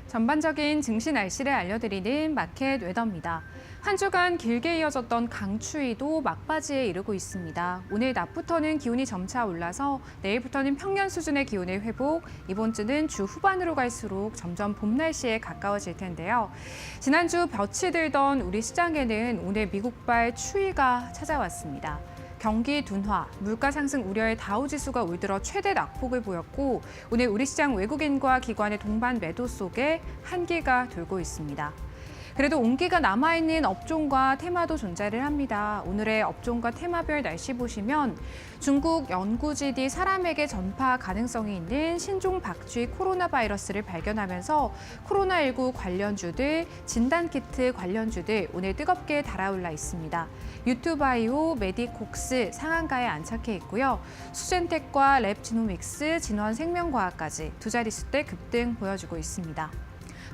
전반적인 증시 날씨를 알려드리는 마켓 웨더입니다. 한 주간 길게 이어졌던 강추위도 막바지에 이르고 있습니다. 오늘 낮부터는 기온이 점차 올라서 내일부터는 평년 수준의 기온의 회복, 이번 주는 주 후반으로 갈수록 점점 봄 날씨에 가까워질 텐데요. 지난주 볕이 들던 우리 시장에는 오늘 미국발 추위가 찾아왔습니다. 경기 둔화, 물가 상승 우려의 다우지수가 올 들어 최대 낙폭을 보였고 오늘 우리 시장 외국인과 기관의 동반 매도 속에 한기가 돌고 있습니다. 그래도 온기가 남아있는 업종과 테마도 존재를 합니다. 오늘의 업종과 테마별 날씨 보시면 중국 연구지디 사람에게 전파 가능성이 있는 신종 박쥐 코로나 바이러스를 발견하면서 코로나19 관련주들, 진단키트 관련주들 오늘 뜨겁게 달아올라 있습니다. 유투바이오, 메디콕스 상한가에 안착해 있고요. 수젠텍과 랩지노믹스, 진원생명과학까지 두 자릿수대 급등 보여주고 있습니다.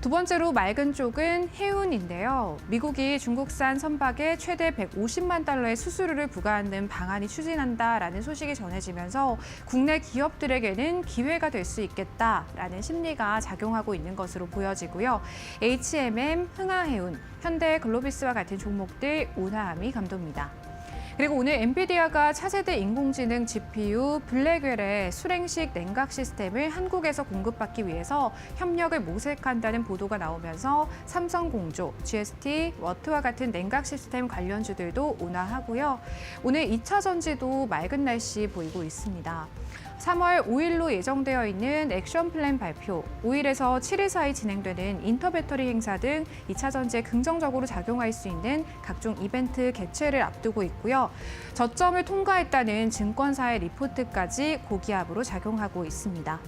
두 번째로 맑은 쪽은 해운인데요. 미국이 중국산 선박에 최대 150만 달러의 수수료를 부과하는 방안이 추진한다라는 소식이 전해지면서 국내 기업들에게는 기회가 될 수 있겠다라는 심리가 작용하고 있는 것으로 보여지고요. HMM, 흥하해운, 현대글로비스와 같은 종목들 온화함이 감돕니다. 그리고 오늘 엔비디아가 차세대 인공지능 GPU 블랙웰의 수랭식 냉각 시스템을 한국에서 공급받기 위해서 협력을 모색한다는 보도가 나오면서 삼성공조, GST, 워트와 같은 냉각 시스템 관련주들도 온화하고요. 오늘 2차 전지도 맑은 날씨 보이고 있습니다. 3월 5일로 예정되어 있는 액션 플랜 발표, 5일에서 7일 사이 진행되는 인터배터리 행사 등 2차 전지에 긍정적으로 작용할 수 있는 각종 이벤트 개최를 앞두고 있고요. 저점을 통과했다는 증권사의 리포트까지 고기압으로 작용하고 있습니다.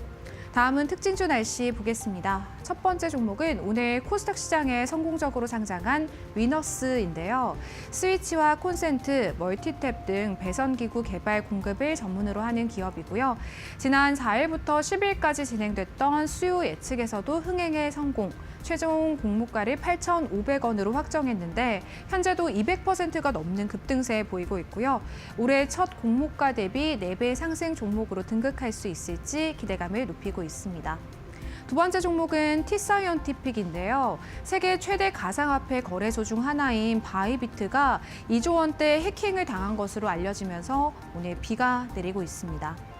다음은 특징주 날씨 보겠습니다. 첫 번째 종목은 오늘 코스닥 시장에 성공적으로 상장한 위너스인데요. 스위치와 콘센트, 멀티탭 등 배선기구 개발 공급을 전문으로 하는 기업이고요. 지난 4일부터 10일까지 진행됐던 수요 예측에서도 흥행에 성공, 최종 공모가를 8,500원으로 확정했는데 현재도 200%가 넘는 급등세 보이고 있고요. 올해 첫 공모가 대비 4배 상승 종목으로 등극할 수 있을지 기대감을 높이고 있습니다. 두 번째 종목은 T사이언티픽인데요. 세계 최대 가상화폐 거래소 중 하나인 바이비트가 2조 원대 해킹을 당한 것으로 알려지면서 오늘 비가 내리고 있습니다.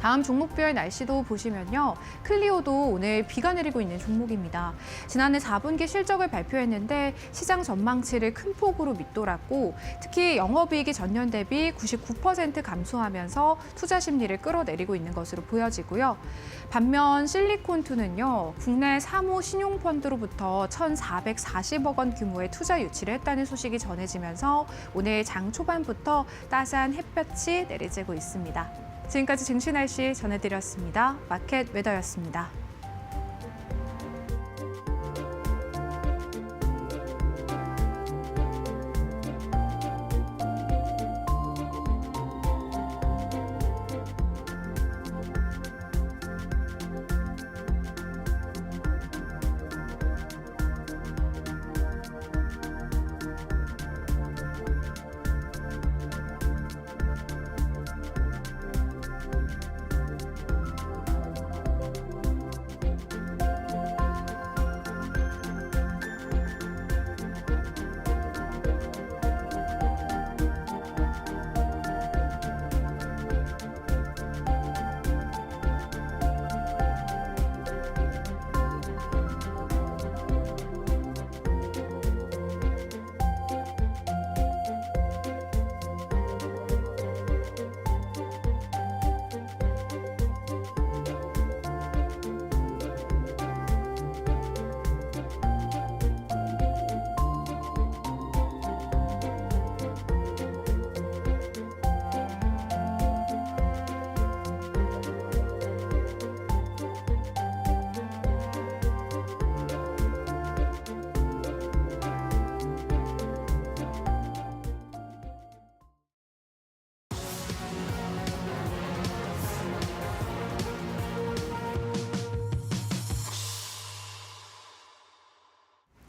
다음 종목별 날씨도 보시면요. 클리오도 오늘 비가 내리고 있는 종목입니다. 지난해 4분기 실적을 발표했는데 시장 전망치를 큰 폭으로 밑돌았고 특히 영업이익이 전년 대비 99% 감소하면서 투자 심리를 끌어내리고 있는 것으로 보여지고요. 반면 실리콘투는요. 국내 사모 신용펀드로부터 1,440억 원 규모의 투자 유치를 했다는 소식이 전해지면서 오늘 장 초반부터 따스한 햇볕이 내리쬐고 있습니다. 지금까지 증시 날씨 전해드렸습니다. 마켓 웨더였습니다.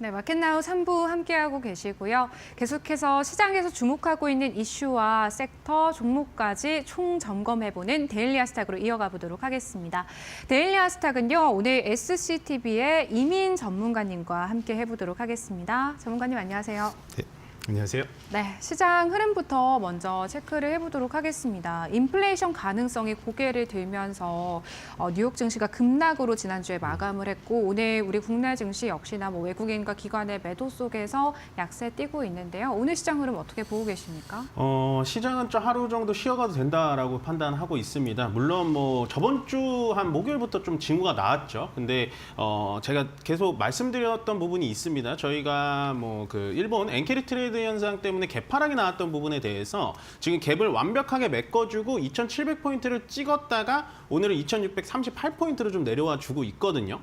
네, 마켓나우 3부 함께하고 계시고요. 계속해서 시장에서 주목하고 있는 이슈와 섹터, 종목까지 총 점검해보는 데일리 하스탁으로 이어가 보도록 하겠습니다. 데일리 하스탁은요, 오늘 SCTV의 이민 전문가님과 함께 해보도록 하겠습니다. 전문가님 안녕하세요. 네, 안녕하세요. 네, 시장 흐름부터 먼저 체크를 해보도록 하겠습니다. 인플레이션 가능성이 고개를 들면서 뉴욕 증시가 급락으로 지난주에 마감을 했고 오늘 우리 국내 증시 역시나 외국인과 기관의 매도 속에서 약세 띄고 있는데요. 오늘 시장 흐름 어떻게 보고 계십니까? 시장은 좀 하루 정도 쉬어가도 된다라고 판단하고 있습니다. 물론 저번 주 한 목요일부터 좀 징후가 나왔죠. 근데 제가 계속 말씀드렸던 부분이 있습니다. 저희가 그 일본 엔케리 트레이드 현상 때문에 개파락이 나왔던 부분에 대해서 지금 갭을 완벽하게 메꿔주고 2,700포인트를 찍었다가 오늘은 2,638포인트로 좀 내려와 주고 있거든요.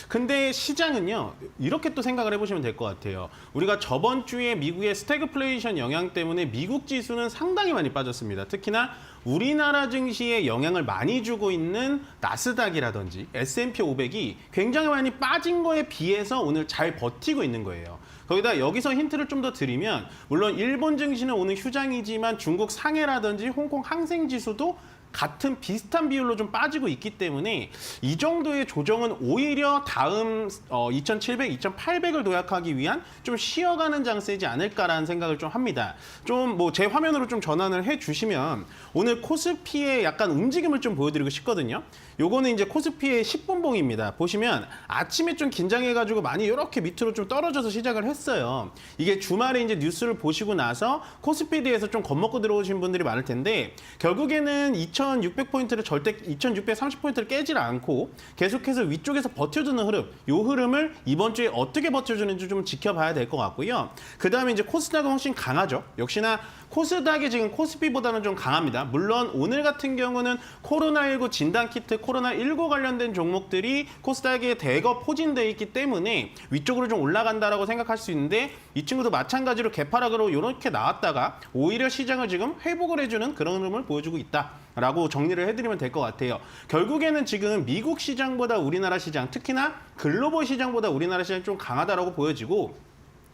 근데 시장은요, 이렇게 또 생각을 해보시면 될 것 같아요. 우리가 저번 주에 미국의 스태그플레이션 영향 때문에 미국 지수는 상당히 많이 빠졌습니다. 특히나 우리나라 증시에 영향을 많이 주고 있는 나스닥이라든지 S&P 500이 굉장히 많이 빠진 거에 비해서 오늘 잘 버티고 있는 거예요. 거기다 여기서 힌트를 좀 더 드리면 물론 일본 증시는 오늘 휴장이지만 중국 상해라든지 홍콩 항생 지수도 같은 비슷한 비율로 좀 빠지고 있기 때문에 이 정도의 조정은 오히려 다음 2,700, 2,800을 도약하기 위한 좀 쉬어가는 장세이지 않을까라는 생각을 좀 합니다. 좀 제 화면으로 좀 전환을 해주시면 오늘 코스피의 약간 움직임을 좀 보여드리고 싶거든요. 요거는 이제 코스피의 10분봉입니다. 보시면 아침에 좀 긴장해가지고 많이 이렇게 밑으로 좀 떨어져서 시작을 했어요. 이게 주말에 이제 뉴스를 보시고 나서 코스피에 대해서 좀 겁먹고 들어오신 분들이 많을 텐데 결국에는 2,600포인트를 절대 2,630포인트를 깨질 않고 계속해서 위쪽에서 버텨주는 흐름, 이 흐름을 이번 주에 어떻게 버텨주는지 좀 지켜봐야 될 것 같고요. 그 다음에 이제 코스닥은 훨씬 강하죠. 역시나 코스닥이 지금 코스피보다는 좀 강합니다. 물론 오늘 같은 경우는 코로나19 진단키트, 코로나19 관련된 종목들이 코스닥에 대거 포진되어 있기 때문에 위쪽으로 좀 올라간다라고 생각할 수 있는데 이 친구도 마찬가지로 개파락으로 이렇게 나왔다가 오히려 시장을 지금 회복을 해주는 그런 흐름을 보여주고 있다라고 정리를 해드리면 될 것 같아요. 결국에는 지금 미국 시장보다 우리나라 시장, 특히나 글로벌 시장보다 우리나라 시장이 좀 강하다라고 보여지고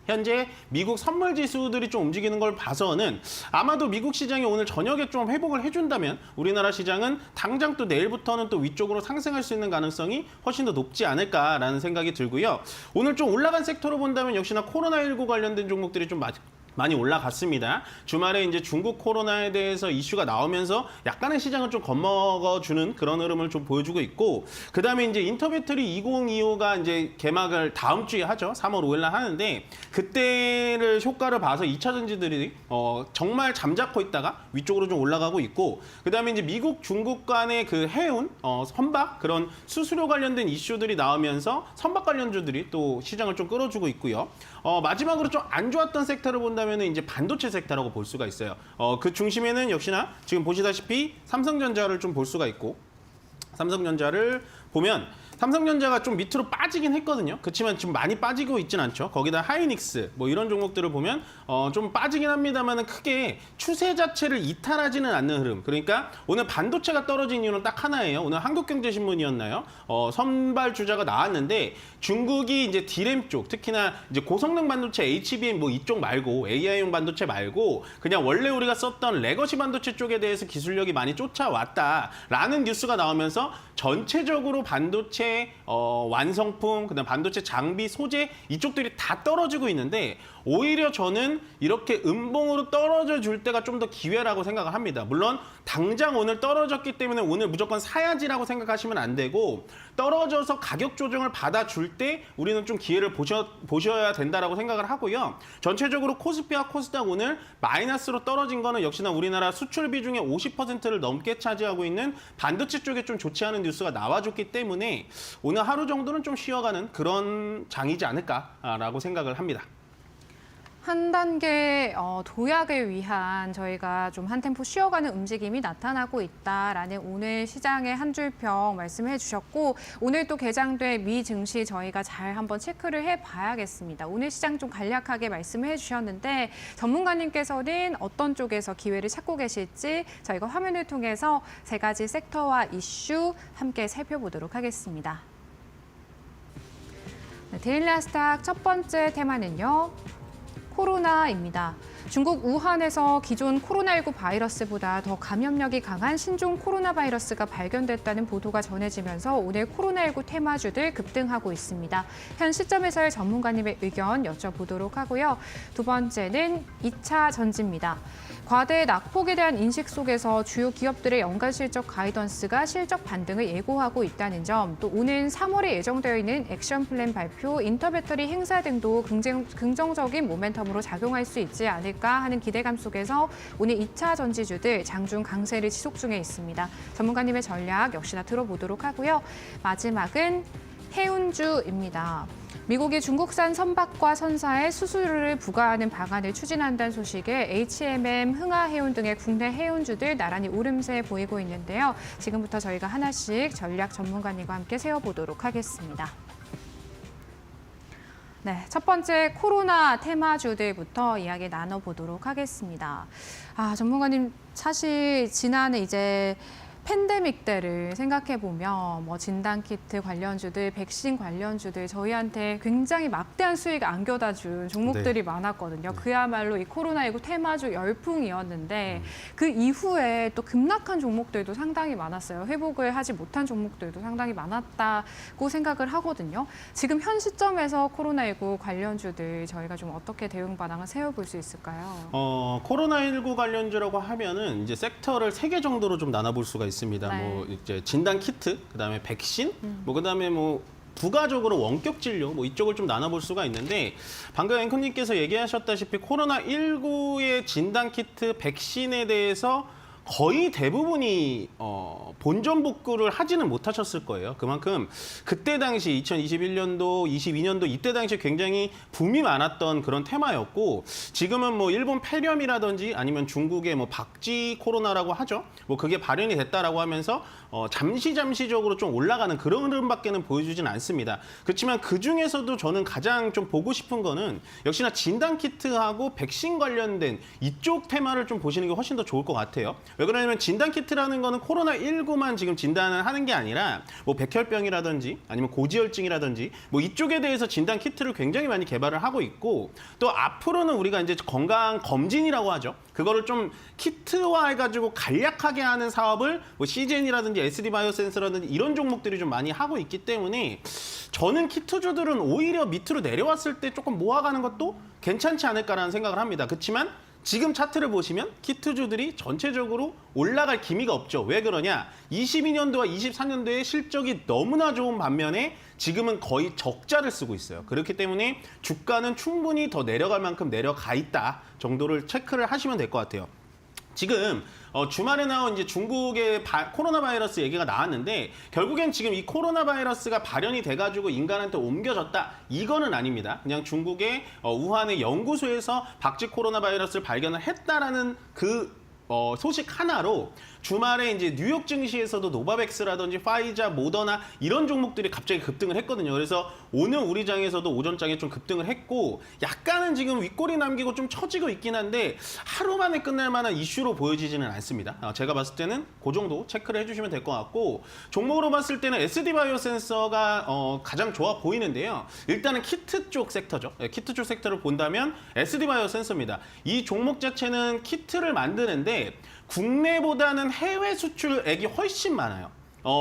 현재 미국 선물 지수들이 좀 움직이는 걸 봐서는 아마도 미국 시장이 오늘 저녁에 좀 회복을 해준다면 우리나라 시장은 당장 또 내일부터는 또 위쪽으로 상승할 수 있는 가능성이 훨씬 더 높지 않을까라는 생각이 들고요. 오늘 좀 올라간 섹터로 본다면 역시나 코로나19 관련된 종목들이 좀 많이 올라갔습니다. 주말에 이제 중국 코로나에 대해서 이슈가 나오면서 약간의 시장을 좀 겁먹어주는 그런 흐름을 좀 보여주고 있고, 그 다음에 이제 인터배터리 2025가 이제 개막을 다음 주에 하죠. 3월 5일 날 하는데 그때를 효과를 봐서 2차 전지들이 정말 잠자코 있다가 위쪽으로 좀 올라가고 있고, 그 다음에 이제 미국, 중국 간의 그 해운, 선박 그런 수수료 관련된 이슈들이 나오면서 선박 관련주들이 또 시장을 좀 끌어주고 있고요. 마지막으로 좀 안 좋았던 섹터를 본다면 이제 반도체 섹터라고 볼 수가 있어요. 그 중심에는 역시나 지금 보시다시피 삼성전자를 좀 볼 수가 있고, 삼성전자를 보면 삼성전자가 좀 밑으로 빠지긴 했거든요. 그렇지만 지금 많이 빠지고 있진 않죠. 거기다 하이닉스 이런 종목들을 보면 좀 빠지긴 합니다만 크게 추세 자체를 이탈하지는 않는 흐름. 그러니까 오늘 반도체가 떨어진 이유는 딱 하나예요. 오늘 한국경제신문이었나요? 선발 주자가 나왔는데 중국이 이제 D램 쪽, 특히나 이제 고성능 반도체 HBM 이쪽 말고 AI용 반도체 말고 그냥 원래 우리가 썼던 레거시 반도체 쪽에 대해서 기술력이 많이 쫓아왔다라는 뉴스가 나오면서 전체적으로 반도체 완성품, 그다음 반도체 장비, 소재 이쪽들이 다 떨어지고 있는데 오히려 저는 이렇게 음봉으로 떨어져 줄 때가 좀 더 기회라고 생각을 합니다. 물론 당장 오늘 떨어졌기 때문에 오늘 무조건 사야지라고 생각하시면 안 되고 떨어져서 가격 조정을 받아줄 때 우리는 좀 기회를 보셔야 된다라고 생각을 하고요. 전체적으로 코스피와 코스닥 오늘 마이너스로 떨어진 거는 역시나 우리나라 수출 비중의 50%를 넘게 차지하고 있는 반도체 쪽에 좀 좋지 않은 뉴스가 나와줬기 때문에 오늘 하루 정도는 좀 쉬어가는 그런 장이지 않을까라고 생각을 합니다. 한 단계 도약을 위한 저희가 좀 한 템포 쉬어가는 움직임이 나타나고 있다라는 오늘 시장의 한 줄평 말씀해 주셨고, 오늘 또 개장된 미 증시 저희가 잘 한번 체크를 해봐야겠습니다. 오늘 시장 좀 간략하게 말씀을 해주셨는데 전문가님께서는 어떤 쪽에서 기회를 찾고 계실지 저희가 화면을 통해서 세 가지 섹터와 이슈 함께 살펴보도록 하겠습니다. 데일리 아스탁 첫 번째 테마는요. 코로나입니다. 중국 우한에서 기존 코로나19 바이러스보다 더 감염력이 강한 신종 코로나 바이러스가 발견됐다는 보도가 전해지면서 오늘 코로나19 테마주들 급등하고 있습니다. 현 시점에서의 전문가님의 의견 여쭤보도록 하고요. 두 번째는 2차 전지입니다. 과대 낙폭에 대한 인식 속에서 주요 기업들의 연간 실적 가이던스가 실적 반등을 예고하고 있다는 점, 또 오는 3월에 예정되어 있는 액션 플랜 발표, 인터배터리 행사 등도 긍정적인 모멘텀으로 작용할 수 있지 않을까 하는 기대감 속에서 오늘 2차 전지주들 장중 강세를 지속 중에 있습니다. 전문가님의 전략 역시나 들어보도록 하고요. 마지막은 해운주입니다. 미국이 중국산 선박과 선사에 수수료를 부과하는 방안을 추진한다는 소식에 H&M, 흥하해운 등의 국내 해운주들 나란히 오름세 보이고 있는데요. 지금부터 저희가 하나씩 전략 전문가님과 함께 세워보도록 하겠습니다. 네, 첫 번째 코로나 테마주들부터 이야기 나눠보도록 하겠습니다. 전문가님, 사실 지난해 이제 팬데믹 때를 생각해 보면 뭐 진단키트 관련주들, 백신 관련주들 저희한테 굉장히 막대한 수익 안겨다 준 종목들이 많았거든요. 그야말로 이 코로나19 테마주 열풍이었는데 그 이후에 또 급락한 종목들도 상당히 많았어요. 회복을 하지 못한 종목들도 상당히 많았다고 생각을 하거든요. 지금 현 시점에서 코로나19 관련주들 저희가 좀 어떻게 대응 방안을 세워볼 수 있을까요? 코로나19 관련주라고 하면은 이제 섹터를 3개 정도로 좀 나눠볼 수가 있습니다. 네. 뭐 이제 진단 키트, 그다음에 백신, 뭐 그다음에 뭐 부가적으로 원격 진료 뭐 이쪽을 좀 나눠볼 수가 있는데 방금 앵커님께서 얘기하셨다시피 코로나19의 진단 키트, 백신에 대해서 거의 대부분이 본전 복구를 하지는 못하셨을 거예요. 그만큼 그때 당시 2021년도, 22년도 이때 당시 굉장히 붐이 많았던 그런 테마였고 지금은 뭐 일본 폐렴이라든지 아니면 중국의 뭐 박쥐 코로나라고 하죠. 뭐 그게 발현이 됐다라고 하면서 잠시적으로 좀 올라가는 그런 흐름밖에는 보여주진 않습니다. 그렇지만 그 중에서도 저는 가장 좀 보고 싶은 거는 역시나 진단 키트하고 백신 관련된 이쪽 테마를 좀 보시는 게 훨씬 더 좋을 것 같아요. 왜 그러냐면 진단키트라는 거는 코로나19만 지금 진단을 하는 게 아니라 뭐 백혈병이라든지 아니면 고지혈증이라든지 뭐 이쪽에 대해서 진단키트를 굉장히 많이 개발을 하고 있고 또 앞으로는 우리가 이제 건강 검진이라고 하죠. 그거를 좀 키트화 해가지고 간략하게 하는 사업을 뭐 시젠이라든지 SD 바이오센스라든지 이런 종목들이 좀 많이 하고 있기 때문에 저는 키트주들은 오히려 밑으로 내려왔을 때 조금 모아가는 것도 괜찮지 않을까라는 생각을 합니다. 그렇지만 지금 차트를 보시면 키트주들이 전체적으로 올라갈 기미가 없죠. 왜 그러냐? 22년도와 24년도에 실적이 너무나 좋은 반면에 지금은 거의 적자를 쓰고 있어요. 그렇기 때문에 주가는 충분히 더 내려갈 만큼 내려가 있다 정도를 체크를 하시면 될 것 같아요. 지금 주말에 나온 이제 중국의 코로나 바이러스 얘기가 나왔는데 결국엔 지금 이 코로나 바이러스가 발현이 돼가지고 인간한테 옮겨졌다 이거는 아닙니다. 그냥 중국의 우한의 연구소에서 박쥐 코로나 바이러스를 발견을 했다라는 그 소식 하나로 주말에 이제 뉴욕 증시에서도 노바백스라든지 파이자, 모더나 이런 종목들이 갑자기 급등을 했거든요. 그래서 오늘 우리 장에서도 오전장에 좀 급등을 했고 약간은 지금 윗골이 남기고 좀 처지고 있긴 한데 하루 만에 끝날 만한 이슈로 보여지지는 않습니다. 제가 봤을 때는 그 정도 체크를 해주시면 될 것 같고 종목으로 봤을 때는 SD 바이오센서가 가장 좋아 보이는데요. 일단은 키트 쪽 섹터죠. 키트 쪽 섹터를 본다면 SD 바이오센서입니다. 이 종목 자체는 키트를 만드는데 국내보다는 해외 수출액이 훨씬 많아요.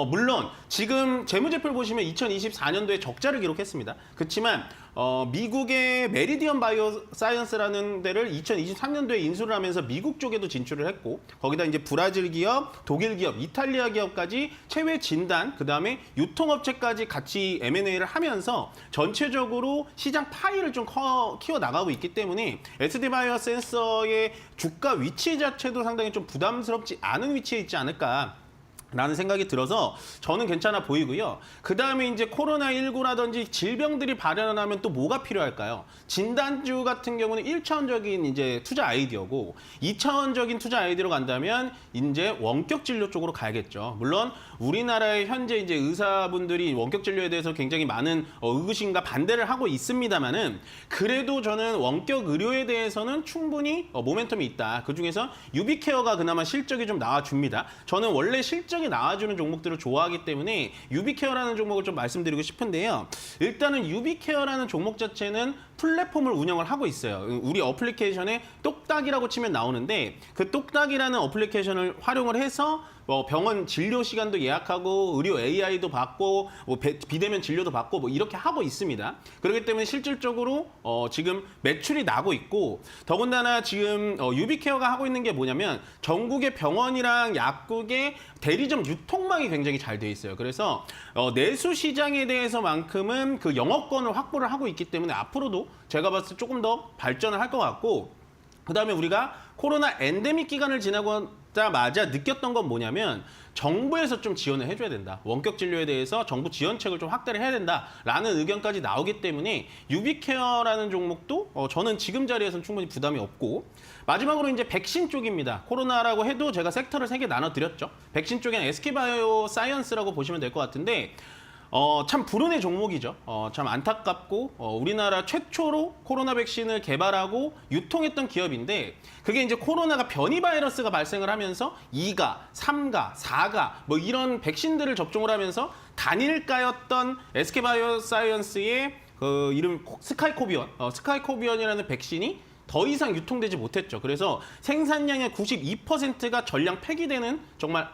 물론 지금 재무제표를 보시면 2024년도에 적자를 기록했습니다. 그렇지만 미국의 메리디언 바이오사이언스라는 데를 2023년도에 인수를 하면서 미국 쪽에도 진출을 했고 거기다 이제 브라질 기업, 독일 기업, 이탈리아 기업까지 체외 진단, 그다음에 유통업체까지 같이 M&A를 하면서 전체적으로 시장 파이를 좀 키워 나가고 있기 때문에 SD 바이오센서의 주가 위치 자체도 상당히 좀 부담스럽지 않은 위치에 있지 않을까 라는 생각이 들어서 저는 괜찮아 보이고요. 그 다음에 이제 코로나19라든지 질병들이 발현하면 또 뭐가 필요할까요? 진단주 같은 경우는 1차원적인 이제 투자 아이디어고 2차원적인 투자 아이디어로 간다면 이제 원격 진료 쪽으로 가야겠죠. 물론 우리나라의 현재 이제 의사분들이 원격 진료에 대해서 굉장히 많은 의구심과 반대를 하고 있습니다만은 그래도 저는 원격 의료에 대해서는 충분히 모멘텀이 있다. 그 중에서 유비케어가 그나마 실적이 좀 나와줍니다. 저는 원래 실적 실적이 나와주는 종목들을 좋아하기 때문에 유비케어라는 종목을 좀 말씀드리고 싶은데요. 일단은 유비케어라는 종목 자체는 플랫폼을 운영을 하고 있어요. 우리 어플리케이션에 똑딱이라고 치면 나오는데 그 똑딱이라는 어플리케이션을 활용을 해서 병원 진료 시간도 예약하고 의료 AI도 받고 비대면 진료도 받고 이렇게 하고 있습니다. 그렇기 때문에 실질적으로 지금 매출이 나고 있고 더군다나 지금 유비케어가 하고 있는 게 뭐냐면 전국의 병원이랑 약국의 대리점 유통망이 굉장히 잘 돼 있어요. 그래서 내수 시장에 대해서만큼은 그 영업권을 확보를 하고 있기 때문에 앞으로도 제가 봤을 때 조금 더 발전을 할 것 같고 그다음에 우리가 코로나 엔데믹 기간을 지나자마자 느꼈던 건 뭐냐면 정부에서 좀 지원을 해줘야 된다. 원격 진료에 대해서 정부 지원책을 좀 확대를 해야 된다라는 의견까지 나오기 때문에 유비케어라는 종목도 저는 지금 자리에서는 충분히 부담이 없고 마지막으로 이제 백신 쪽입니다. 코로나라고 해도 제가 섹터를 3개 나눠드렸죠. 백신 쪽에는 SK바이오 사이언스라고 보시면 될 것 같은데 참 불운의 종목이죠. 참 안타깝고 우리나라 최초로 코로나 백신을 개발하고 유통했던 기업인데 그게 이제 코로나가 변이 바이러스가 발생을 하면서 2가, 3가, 4가 뭐 이런 백신들을 접종을 하면서 단일가였던 SK바이오사이언스의 그 이름 스카이코비언이라는 백신이 더 이상 유통되지 못했죠. 그래서 생산량의 92%가 전량 폐기되는 정말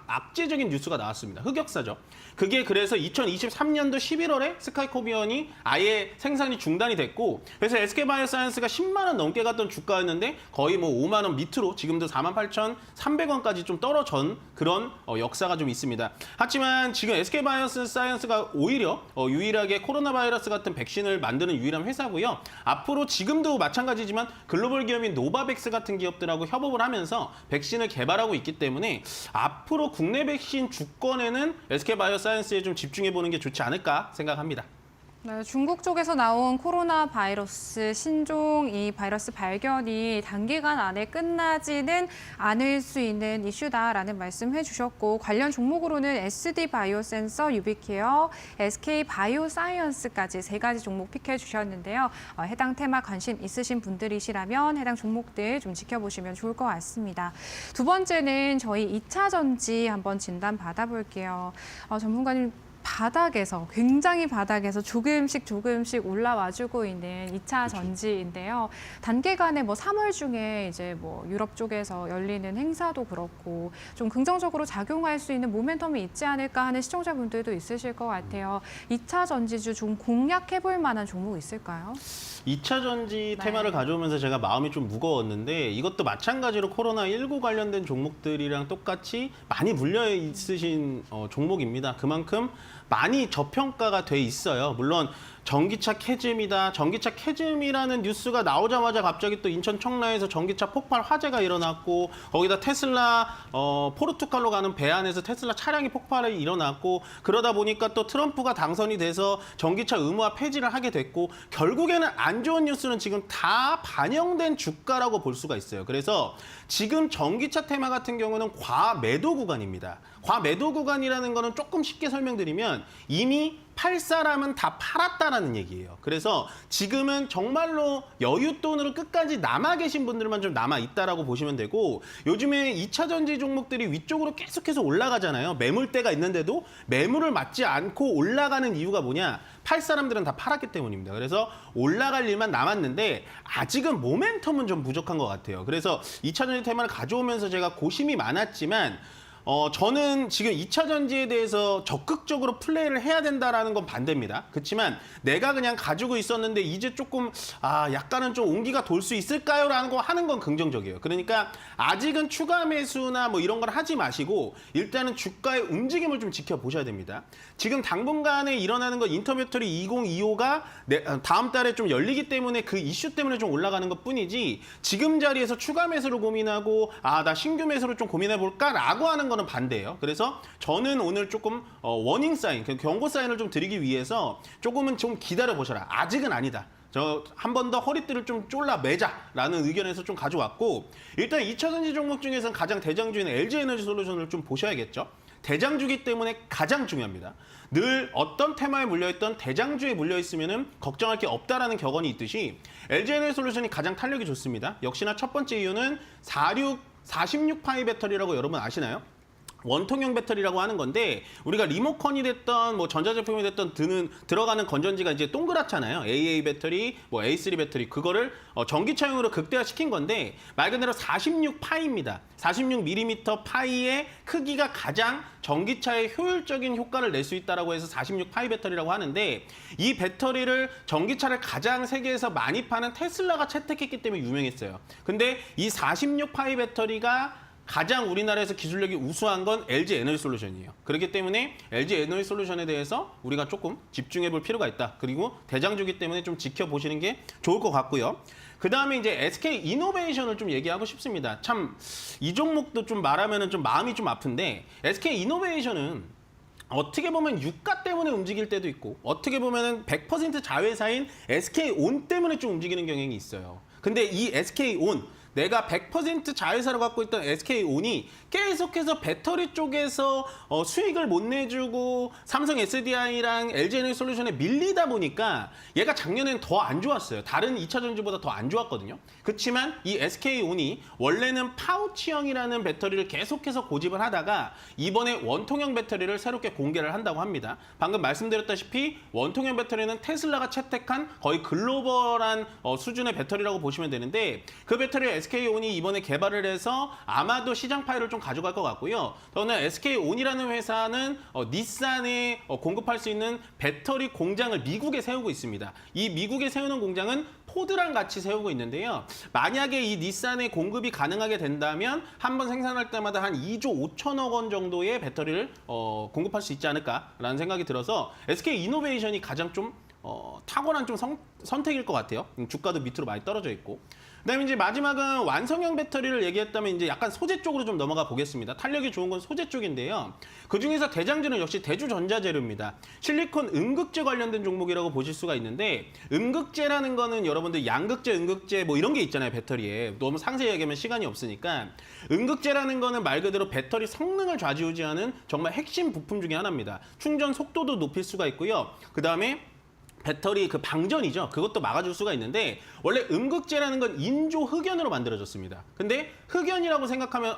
악재적인 뉴스가 나왔습니다. 흑역사죠. 그게 그래서 2023년도 11월에 스카이코비언이 아예 생산이 중단이 됐고 그래서 SK바이오사이언스가 10만 원 넘게 갔던 주가였는데 거의 뭐 5만 원 밑으로 지금도 48,300원까지 좀 떨어진 그런 역사가 좀 있습니다. 하지만 지금 SK바이오사이언스가 오히려 유일하게 코로나 바이러스 같은 백신을 만드는 유일한 회사고요. 앞으로 지금도 마찬가지지만 글로벌 기업인 노바백스 같은 기업들하고 협업을 하면서 백신을 개발하고 있기 때문에 앞으로 국내 백신 주권에는 SK바이오사이언스에 좀 집중해보는 게 좋지 않을까 생각합니다. 네, 중국 쪽에서 나온 코로나 바이러스 신종 이 바이러스 발견이 단기간 안에 끝나지는 않을 수 있는 이슈다라는 말씀 해주셨고 관련 종목으로는 SD 바이오센서, 유비케어, SK 바이오사이언스까지 3가지 종목 픽해 주셨는데요. 해당 테마 관심 있으신 분들이시라면 해당 종목들 좀 지켜보시면 좋을 것 같습니다. 두 번째는 저희 2차 전지 한번 진단 받아볼게요. 전문가님. 굉장히 바닥에서 조금씩 올라와주고 있는 2차 전지인데요. 단기간에 3월 중에 이제 유럽 쪽에서 열리는 행사도 그렇고 좀 긍정적으로 작용할 수 있는 모멘텀이 있지 않을까 하는 시청자분들도 있으실 것 같아요. 2차 전지주 좀 공략해볼 만한 종목 있을까요? 2차 전지 테마를 가져오면서 제가 마음이 좀 무거웠는데 이것도 마찬가지로 코로나19 관련된 종목들이랑 똑같이 많이 물려 있으신 종목입니다. 그만큼 많이 저평가가 돼 있어요. 물론 전기차 캐즘이다. 전기차 캐즘이라는 뉴스가 나오자마자 갑자기 또 인천 청라에서 전기차 폭발 화재가 일어났고 거기다 테슬라 포르투갈로 가는 배 안에서 테슬라 차량이 폭발이 일어났고 그러다 보니까 또 트럼프가 당선이 돼서 전기차 의무화 폐지를 하게 됐고 결국에는 안 좋은 뉴스는 지금 다 반영된 주가라고 볼 수가 있어요. 그래서 지금 전기차 테마 같은 경우는 과매도 구간입니다. 과매도 구간이라는 거는 조금 쉽게 설명드리면 이미 팔 사람은 다 팔았다라는 얘기예요. 그래서 지금은 정말로 여윳돈으로 끝까지 남아 계신 분들만 좀 남아 있다라고 보시면 되고 요즘에 2차 전지 종목들이 위쪽으로 계속해서 올라가잖아요. 매물대가 있는데도 매물을 맞지 않고 올라가는 이유가 뭐냐? 팔 사람들은 다 팔았기 때문입니다. 그래서 올라갈 일만 남았는데 아직은 모멘텀은 좀 부족한 것 같아요. 그래서 2차 전지 테마를 가져오면서 제가 고심이 많았지만 저는 지금 2차 전지에 대해서 적극적으로 플레이를 해야 된다라는 건 반대입니다. 그렇지만 내가 그냥 가지고 있었는데 이제 조금 약간은 좀 온기가 돌 수 있을까요? 라는 거 하는 건 긍정적이에요. 그러니까 아직은 추가 매수나 이런 걸 하지 마시고 일단은 주가의 움직임을 좀 지켜보셔야 됩니다. 지금 당분간에 일어나는 건 인터배터리 2025가 다음 달에 좀 열리기 때문에 그 이슈 때문에 좀 올라가는 것 뿐이지 지금 자리에서 추가 매수를 고민하고 나 신규 매수를 좀 고민해 볼까라고 하는 거는 반대예요. 그래서 저는 오늘 조금 워닝 사인, 경고 사인을 좀 드리기 위해서 조금은 좀 기다려 보셔라. 아직은 아니다. 저 한 번 더 허리띠를 좀 졸라 매자라는 의견에서 좀 가져왔고 일단 2차 전지 종목 중에서는 가장 대장주인 LG에너지솔루션을 좀 보셔야겠죠. 대장주기 때문에 가장 중요합니다. 늘 어떤 테마에 물려있던 대장주에 물려있으면 걱정할 게 없다라는 격언이 있듯이 LG에너지솔루션이 가장 탄력이 좋습니다. 역시나 첫 번째 이유는 46파이 배터리라고 여러분 아시나요? 원통형 배터리라고 하는 건데 우리가 리모컨이 됐던 뭐 전자제품이 됐던 들어가는 건전지가 이제 동그랗잖아요. AA 배터리, 뭐 A3 배터리 그거를 전기차용으로 극대화시킨 건데 말 그대로 46파이입니다. 46mm 파이의 크기가 가장 전기차에 효율적인 효과를 낼 수 있다라고 해서 46파이 배터리라고 하는데 이 배터리를 전기차를 가장 세계에서 많이 파는 테슬라가 채택했기 때문에 유명했어요. 근데 이 46파이 배터리가 가장 우리나라에서 기술력이 우수한 건 LG 에너지 솔루션이에요. 그렇기 때문에 LG 에너지 솔루션에 대해서 우리가 조금 집중해 볼 필요가 있다. 그리고 대장주기 때문에 좀 지켜보시는 게 좋을 것 같고요. 그 다음에 이제 SK 이노베이션을 좀 얘기하고 싶습니다. 참 이 종목도 좀 말하면은 좀 마음이 좀 아픈데 SK 이노베이션은 어떻게 보면 유가 때문에 움직일 때도 있고 어떻게 보면은 100% 자회사인 SK온 때문에 좀 움직이는 경향이 있어요. 근데 이 SK온 내가 100% 자회사로 갖고 있던 SK온이 계속해서 배터리 쪽에서 수익을 못 내주고 삼성 SDI랑 LG 에너지 솔루션에 밀리다 보니까 얘가 작년엔 더 안 좋았어요. 다른 2차 전지보다 더 안 좋았거든요. 그렇지만 이 SK온이 원래는 파우치형이라는 배터리를 계속해서 고집을 하다가 이번에 원통형 배터리를 새롭게 공개를 한다고 합니다. 방금 말씀드렸다시피 원통형 배터리는 테슬라가 채택한 거의 글로벌한 수준의 배터리라고 보시면 되는데 그 배터리를 SK온이 이번에 개발을 해서 아마도 시장 파일을 좀 가져갈 것 같고요. 더구나 SK온이라는 회사는 닛산에 공급할 수 있는 배터리 공장을 미국에 세우고 있습니다. 이 미국에 세우는 공장은 포드랑 같이 세우고 있는데요. 만약에 이 닛산의 공급이 가능하게 된다면 한 번 생산할 때마다 한 2조 5천억 원 정도의 배터리를 공급할 수 있지 않을까라는 생각이 들어서 SK 이노베이션이 가장 좀 탁월한 좀 선택일 것 같아요. 주가도 밑으로 많이 떨어져 있고. 그다음에 이제 마지막은 완성형 배터리를 얘기했다면 이제 약간 소재 쪽으로 좀 넘어가 보겠습니다. 탄력이 좋은 건 소재 쪽인데요. 그 중에서 대장주는 역시 대주전자재료입니다. 실리콘 음극재 관련된 종목이라고 보실 수가 있는데 음극재라는 거는 여러분들 양극재, 음극재 뭐 이런 게 있잖아요. 배터리에. 너무 상세히 얘기하면 시간이 없으니까 음극재라는 거는 말 그대로 배터리 성능을 좌지우지하는 정말 핵심 부품 중에 하나입니다. 충전 속도도 높일 수가 있고요. 그다음에 배터리 그 방전이죠. 그것도 막아줄 수가 있는데 원래 음극재라는 건 인조 흑연으로 만들어졌습니다. 근데 흑연이라고 생각하면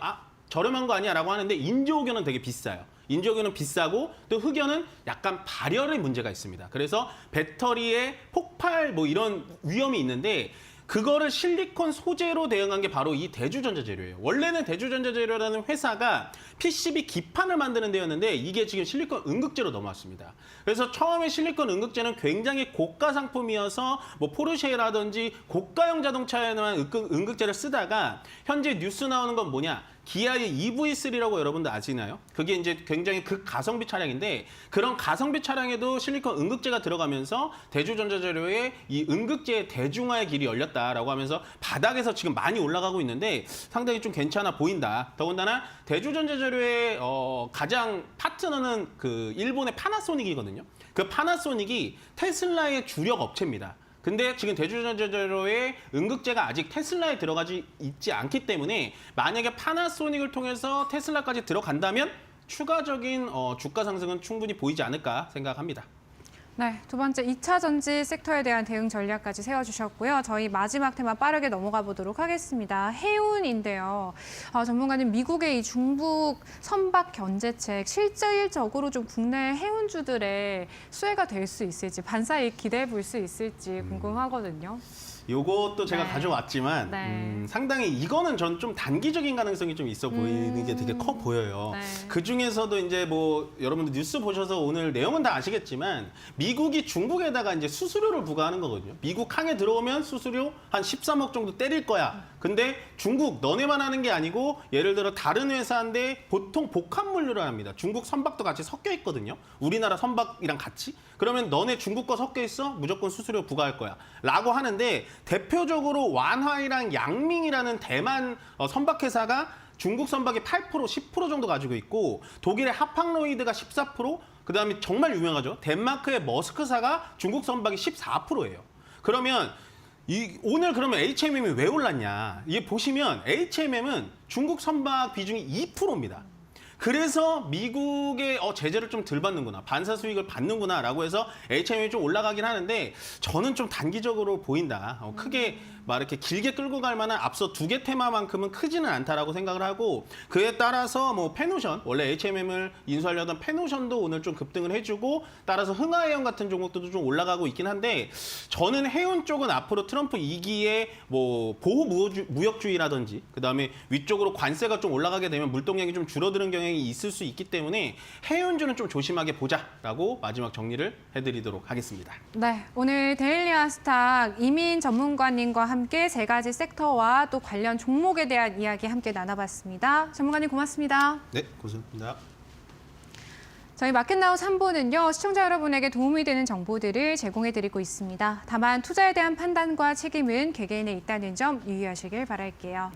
저렴한 거 아니야 라고 하는데 인조 흑연은 되게 비싸요. 인조 흑연은 비싸고 또 흑연은 약간 발열의 문제가 있습니다. 그래서 배터리에 폭발 뭐 이런 위험이 있는데 그거를 실리콘 소재로 대응한 게 바로 이 대주전자재료예요. 원래는 대주전자재료라는 회사가 PCB 기판을 만드는 데였는데 이게 지금 실리콘 음극재로 넘어왔습니다. 그래서 처음에 실리콘 음극재는 굉장히 고가 상품이어서 뭐 포르쉐라든지 고가형 자동차에만 음극재를 쓰다가 현재 뉴스 나오는 건 뭐냐? 기아의 EV3라고 여러분들 아시나요? 그게 이제 굉장히 극가성비 차량인데 그런 가성비 차량에도 실리콘 음극재가 들어가면서 대주전자재료의 이 음극재의 대중화의 길이 열렸다라고 하면서 바닥에서 지금 많이 올라가고 있는데 상당히 좀 괜찮아 보인다. 더군다나 대주전자재료의 가장 파트너는 그 일본의 파나소닉이거든요. 그 파나소닉이 테슬라의 주력 업체입니다. 근데 지금 대주전자재료의 음극재가 아직 테슬라에 들어가지 있지 않기 때문에 만약에 파나소닉을 통해서 테슬라까지 들어간다면 추가적인 주가 상승은 충분히 보이지 않을까 생각합니다. 네, 두 번째 2차 전지 섹터에 대한 대응 전략까지 세워주셨고요. 저희 마지막 테마 빠르게 넘어가 보도록 하겠습니다. 해운인데요. 전문가님, 미국의 이 중북 선박 견제책 실질적으로 좀 국내 해운주들의 수혜가 될 수 있을지 반사이익 기대해 볼 수 있을지 궁금하거든요. 요것도 제가 네. 가져왔지만 네. 상당히 이거는 전 좀 단기적인 가능성이 좀 있어 보이는 게 되게 커 보여요. 네. 그 중에서도 이제 뭐 여러분들 뉴스 보셔서 오늘 내용은 다 아시겠지만 미국이 중국에다가 이제 수수료를 부과하는 거거든요. 미국 항에 들어오면 수수료 한 13억 정도 때릴 거야. 근데 중국 너네만 하는 게 아니고 예를 들어 다른 회사인데 보통 복합물류를 합니다. 중국 선박도 같이 섞여 있거든요. 우리나라 선박이랑 같이. 그러면 너네 중국 거 섞여 있어? 무조건 수수료 부과할 거야. 라고 하는데 대표적으로 완화이랑 양밍이라는 대만 선박회사가 중국 선박의 8%, 10% 정도 가지고 있고 독일의 하팡로이드가 14%, 그다음에 정말 유명하죠. 덴마크의 머스크사가 중국 선박이 14%예요. 그러면 오늘 그러면 HMM이 왜 올랐냐? 이게 보시면 HMM은 중국 선박 비중이 2%입니다. 그래서 미국의 제재를 좀 덜 받는구나, 반사 수익을 받는구나라고 해서 HM이 좀 올라가긴 하는데 저는 좀 단기적으로 보인다. 크게 막 이렇게 길게 끌고 갈 만한 앞서 두 개 테마만큼은 크지는 않다라고 생각을 하고 그에 따라서 뭐 페노션 원래 HMM을 인수하려던 페노션도 오늘 좀 급등을 해주고 따라서 흥하해연 같은 종목들도 좀 올라가고 있긴 한데 저는 해운 쪽은 앞으로 트럼프 2기에 뭐 보호 무역주의라든지 그다음에 위쪽으로 관세가 좀 올라가게 되면 물동량이 좀 줄어드는 경향이 있을 수 있기 때문에 해운주는 좀 조심하게 보자라고 마지막 정리를 해드리도록 하겠습니다. 네, 오늘 데일리 아스탁 이민 전문가님과 함께 세 가지 섹터와 또 관련 종목에 대한 이야기 함께 나눠봤습니다. 전문가님 고맙습니다. 네, 고맙습니다. 저희 마켓나우 3부는요, 시청자 여러분에게 도움이 되는 정보들을 제공해드리고 있습니다. 다만 투자에 대한 판단과 책임은 개개인에 있다는 점 유의하시길 바랄게요.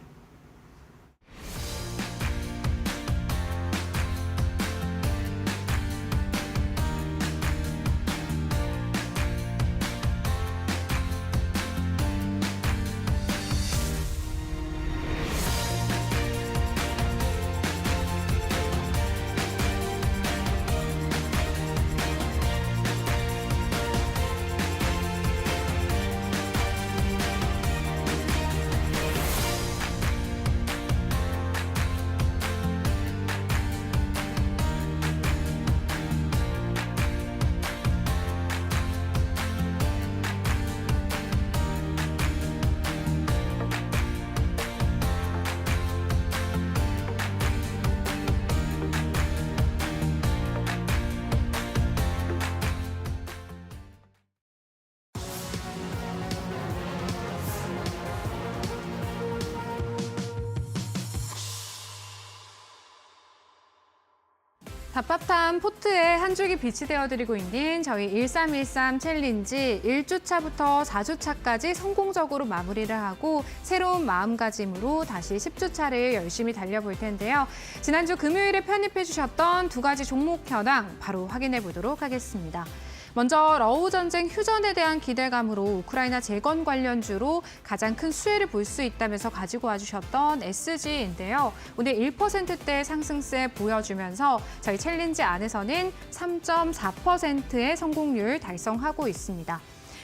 답답한 포트에 한 줄기 빛이 되어드리고 있는 저희 1313 챌린지 1주차부터 4주차까지 성공적으로 마무리를 하고 새로운 마음가짐으로 다시 10주차를 열심히 달려볼 텐데요. 지난주 금요일에 편입해 주셨던 두 가지 종목 현황 바로 확인해 보도록 하겠습니다. 먼저 러우 전쟁 휴전에 대한 기대감으로 우크라이나 재건 관련주로 가장 큰 수혜를 볼 수 있다면서 가지고 와주셨던 SG인데요. 오늘 1%대 상승세 보여주면서 저희 챌린지 안에서는 3.4%의 성공률 달성하고 있습니다.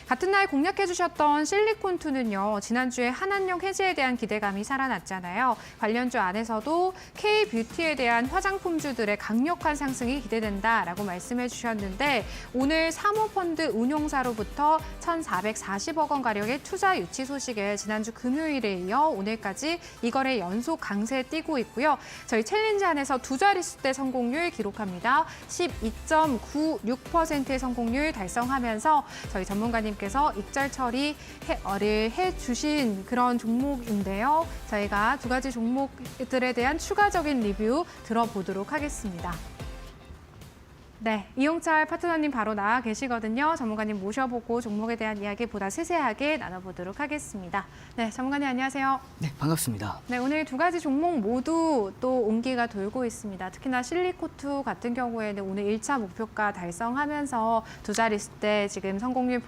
같은 날 공략해주셨던 실리콘2는요. 지난주에 한한령 해지에 대한 기대감이 살아났잖아요. 관련주 안에서도 K뷰티에 대한 화장품주들의 강력한 상승이 기대된다라고 말씀해 주셨는데 오늘 사모펀드 운용사로부터 1,440억 원가량의 투자 유치 소식에 지난주 금요일에 이어 오늘까지 이거래 연속 강세에 뛰고 있고요. 저희 챌린지 안에서 두 자릿수대 성공률 기록합니다. 12.96%의 성공률 달성하면서 저희 전문가님 께서 익절 처리를 해주신 그런 종목인데요. 저희가 두 가지 종목들에 대한 추가적인 리뷰 들어보도록 하겠습니다. 네, 이용철 파트너님 바로 나와 계시거든요. 전문가님 모셔보고 종목에 대한 이야기 보다 세세하게 나눠보도록 하겠습니다. 네, 전문가님 안녕하세요. 네, 반갑습니다. 네, 오늘 두 가지 종목 모두 또 온기가 돌고 있습니다. 특히나 실리콘2 같은 경우에는 오늘 1차 목표가 달성하면서 두 자릿수대 지금 성공률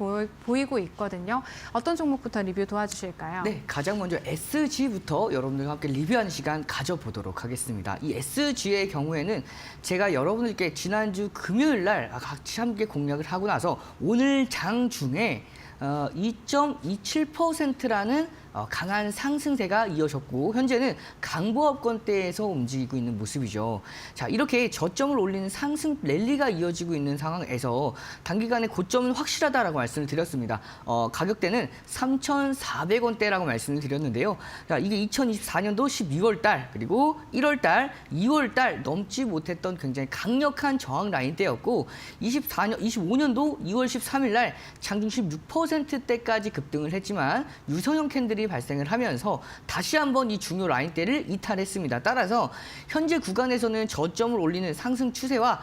보이고 있거든요. 어떤 종목부터 리뷰 도와주실까요? 네, 가장 먼저 SG부터 여러분들과 함께 리뷰하는 시간 가져보도록 하겠습니다. 이 SG의 경우에는 제가 여러분들께 지난주 금요일 날 같이 함께 공략을 하고 나서 오늘 장 중에 2.27%라는 강한 상승세가 이어졌고 현재는 강보합권대에서 움직이고 있는 모습이죠. 자, 이렇게 저점을 올리는 상승 랠리가 이어지고 있는 상황에서 단기간에 고점은 확실하다라고 말씀을 드렸습니다. 가격대는 3,400원대라고 말씀을 드렸는데요. 자, 이게 2024년도 12월 달 그리고 1월 달, 2월 달 넘지 못했던 굉장히 강력한 저항 라인대였고 25년도 2월 13일 날 장중 16%대까지 급등을 했지만 유선형 캔들이 발생을 하면서 다시 한번 이 중요 라인대를 이탈했습니다. 따라서 현재 구간에서는 저점을 올리는 상승 추세와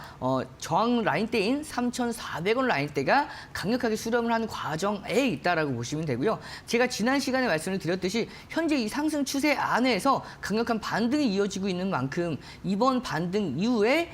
저항 라인대인 3,400원 라인대가 강력하게 수렴을 하는 과정에 있다라고 보시면 되고요. 제가 지난 시간에 말씀을 드렸듯이 현재 이 상승 추세 안에서 강력한 반등이 이어지고 있는 만큼 이번 반등 이후에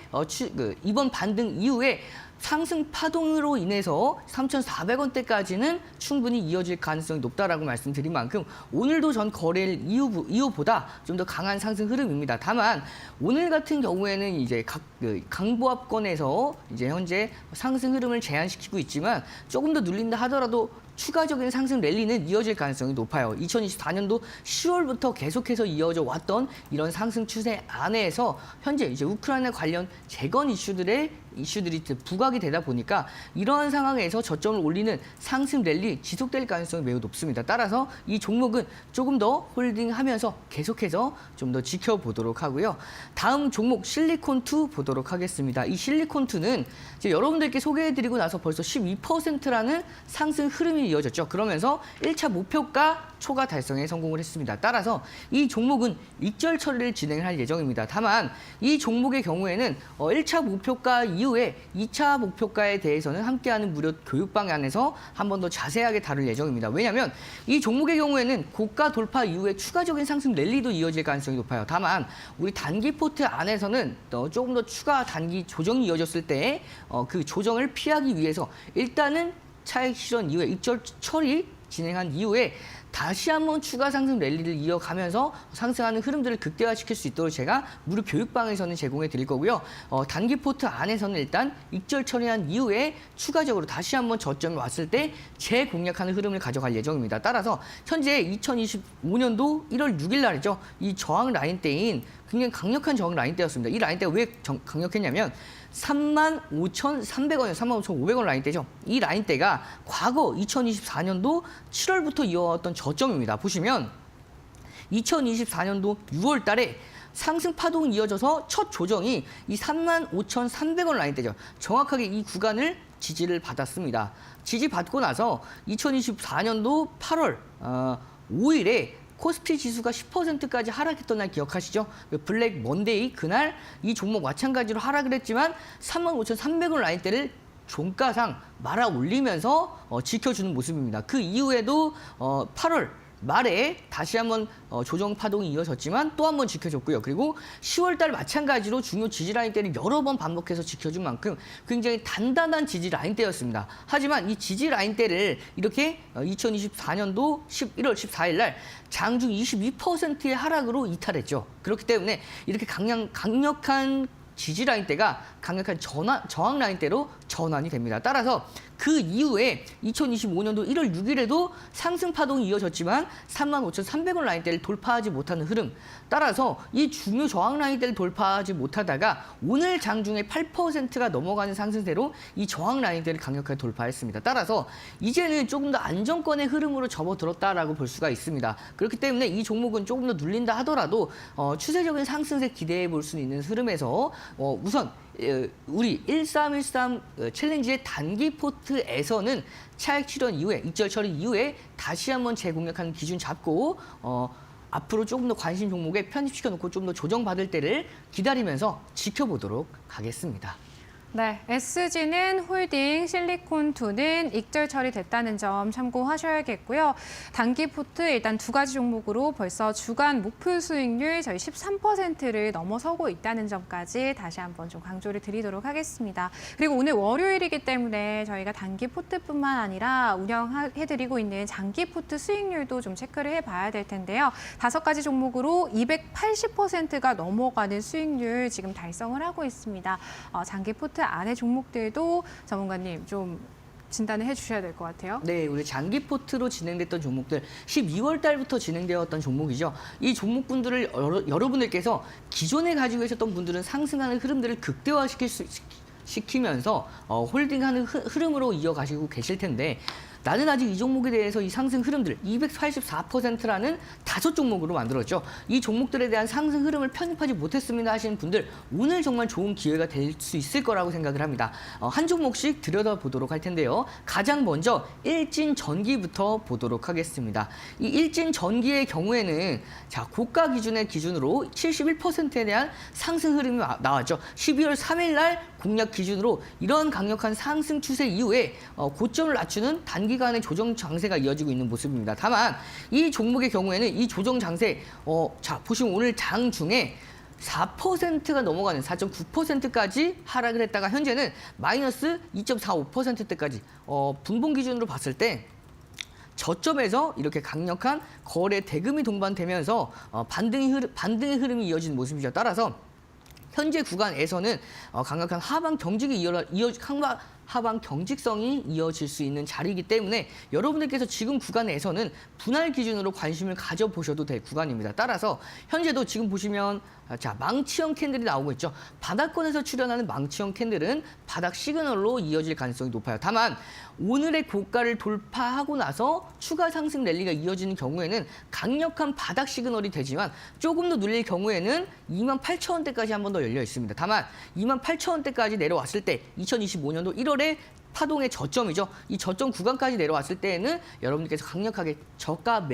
상승 파동으로 인해서 3,400원대까지는 충분히 이어질 가능성이 높다라고 말씀드린 만큼 오늘도 전 거래일 이후보다 좀 더 강한 상승 흐름입니다. 다만 오늘 같은 경우에는 이제 그 강보합권에서 이제 현재 상승 흐름을 제한시키고 있지만 조금 더 눌린다 하더라도 추가적인 상승 랠리는 이어질 가능성이 높아요. 2024년도 10월부터 계속해서 이어져 왔던 이런 상승 추세 안에서 현재 이제 우크라이나 관련 재건 이슈들이 부각이 되다 보니까 이러한 상황에서 저점을 올리는 상승 랠리 지속될 가능성이 매우 높습니다. 따라서 이 종목은 조금 더 홀딩하면서 계속해서 좀 더 지켜보도록 하고요. 다음 종목 실리콘2 보도록 하겠습니다. 이 실리콘2는 이제 여러분들께 소개해드리고 나서 벌써 12%라는 상승 흐름이 이어졌죠. 그러면서 1차 목표가 초과 달성에 성공을 했습니다. 따라서 이 종목은 익절 처리를 진행할 예정입니다. 다만 이 종목의 경우에는 1차 목표가 이후에 2차 목표가에 대해서는 함께하는 무료 교육방안에서 한 번 더 자세하게 다룰 예정입니다. 왜냐하면 이 종목의 경우에는 고가 돌파 이후에 추가적인 상승 랠리도 이어질 가능성이 높아요. 다만 우리 단기 포트 안에서는 조금 더 추가 단기 조정이 이어졌을 때 그 조정을 피하기 위해서 일단은 차익 실현 이후에 익절 처리 진행한 이후에 다시 한번 추가 상승 랠리를 이어가면서 상승하는 흐름들을 극대화시킬 수 있도록 제가 무료 교육방에서는 제공해 드릴 거고요. 단기 포트 안에서는 일단 익절 처리한 이후에 추가적으로 다시 한번 저점이 왔을 때 재공략하는 흐름을 가져갈 예정입니다. 따라서 현재 2025년도 1월 6일 날이죠. 이 저항 라인대인 굉장히 강력한 저항 라인대였습니다. 이 라인대가 왜 강력했냐면 35,300원이에요. 35,500원 라인대죠. 이 라인대가 과거 2024년도 7월부터 이어왔던 저점입니다. 보시면 2024년도 6월 달에 상승 파동이 이어져서 첫 조정이 이 35,300원 라인대죠. 정확하게 이 구간을 지지를 받았습니다. 지지받고 나서 2024년도 8월 5일에 코스피 지수가 10%까지 하락했던 날 기억하시죠? 블랙 먼데이 그날 이 종목 마찬가지로 하락을 했지만 35,300원 라인대를 종가상 말아 올리면서 지켜주는 모습입니다. 그 이후에도 8월 말에 다시 한번 조정 파동이 이어졌지만 또 한 번 지켜줬고요. 그리고 10월 달 마찬가지로 중요 지지 라인대를 여러 번 반복해서 지켜준 만큼 굉장히 단단한 지지 라인대였습니다. 하지만 이 지지 라인대를 이렇게 2024년도 11월 14일 날 장중 22%의 하락으로 이탈했죠. 그렇기 때문에 이렇게 강력한 지지 라인대가 강력한 저항 라인대로 전환이 됩니다. 따라서 그 이후에 2025년도 1월 6일에도 상승 파동이 이어졌지만 35,300원 라인대를 돌파하지 못하는 흐름. 따라서 이 중요 저항 라인대를 돌파하지 못하다가 오늘 장중에 8%가 넘어가는 상승세로 이 저항 라인대를 강력하게 돌파했습니다. 따라서 이제는 조금 더 안정권의 흐름으로 접어들었다라고 볼 수가 있습니다. 그렇기 때문에 이 종목은 조금 더 눌린다 하더라도 추세적인 상승세 기대해 볼 수 있는 흐름에서 우선 우리 1313 챌린지의 단기 포트에서는 차익 실현 이후에 익절 처리 이후에 다시 한번 재공략하는 기준 잡고 앞으로 조금 더 관심 종목에 편입시켜 놓고 좀 더 조정받을 때를 기다리면서 지켜보도록 하겠습니다. 네, SG는 홀딩, 실리콘2는 익절 처리됐다는 점 참고하셔야겠고요. 단기 포트 일단 두 가지 종목으로 벌써 주간 목표 수익률 저희 13%를 넘어서고 있다는 점까지 다시 한번 좀 강조를 드리도록 하겠습니다. 그리고 오늘 월요일이기 때문에 저희가 단기 포트뿐만 아니라 운영해드리고 있는 장기 포트 수익률도 좀 체크를 해봐야 될 텐데요. 5가지 종목으로 280%가 넘어가는 수익률 지금 달성을 하고 있습니다. 장기 포트 안의 종목들도 전문가님 좀 진단을 해주셔야 될 것 같아요. 네, 우리 장기 포트로 진행됐던 종목들 12월 달부터 진행되었던 종목이죠. 이 종목군들을 여러분들께서 기존에 가지고 계셨던 분들은 상승하는 흐름들을 극대화시키면서 홀딩하는 흐름으로 이어가시고 계실 텐데 나는 아직 이 종목에 대해서 이 상승 흐름들 284%라는 5종목으로 만들었죠. 이 종목들에 대한 상승 흐름을 편입하지 못했습니다 하시는 분들 오늘 정말 좋은 기회가 될 수 있을 거라고 생각을 합니다. 한 종목씩 들여다보도록 할 텐데요. 가장 먼저 일진전기부터 보도록 하겠습니다. 이 일진전기의 경우에는 자 고가 기준으로 71%에 대한 상승 흐름이 나왔죠. 12월 3일 날 공략 기준으로 이런 강력한 상승 추세 이후에 고점을 낮추는 단기간의 조정 장세가 이어지고 있는 모습입니다. 다만 이 종목의 경우에는 이 조정 장세 자 보시면 오늘 장중에 4%가 넘어가는 4.9%까지 하락을 했다가 현재는 마이너스 2.45%대까지 분봉 기준으로 봤을 때 저점에서 이렇게 강력한 거래 대금이 동반되면서 반등의 흐름이 이어지는 모습이죠. 따라서 현재 구간에서는 강력한 하방 경직성이 이어질 수 있는 자리이기 때문에 여러분들께서 지금 구간에서는 분할 기준으로 관심을 가져보셔도 될 구간입니다. 따라서 현재도 지금 보시면 자, 망치형 캔들이 나오고 있죠. 바닥권에서 출현하는 망치형 캔들은 바닥 시그널로 이어질 가능성이 높아요. 다만 오늘의 고가를 돌파하고 나서 추가 상승 랠리가 이어지는 경우에는 강력한 바닥 시그널이 되지만 조금 더 눌릴 경우에는 28,000원대까지 한 번 더 열려 있습니다. 다만 28,000원대까지 내려왔을 때 2025년도 1월에 파동의 저점이죠. 이 저점 구간까지 내려왔을 때에는 여러분들께서 강력하게 저가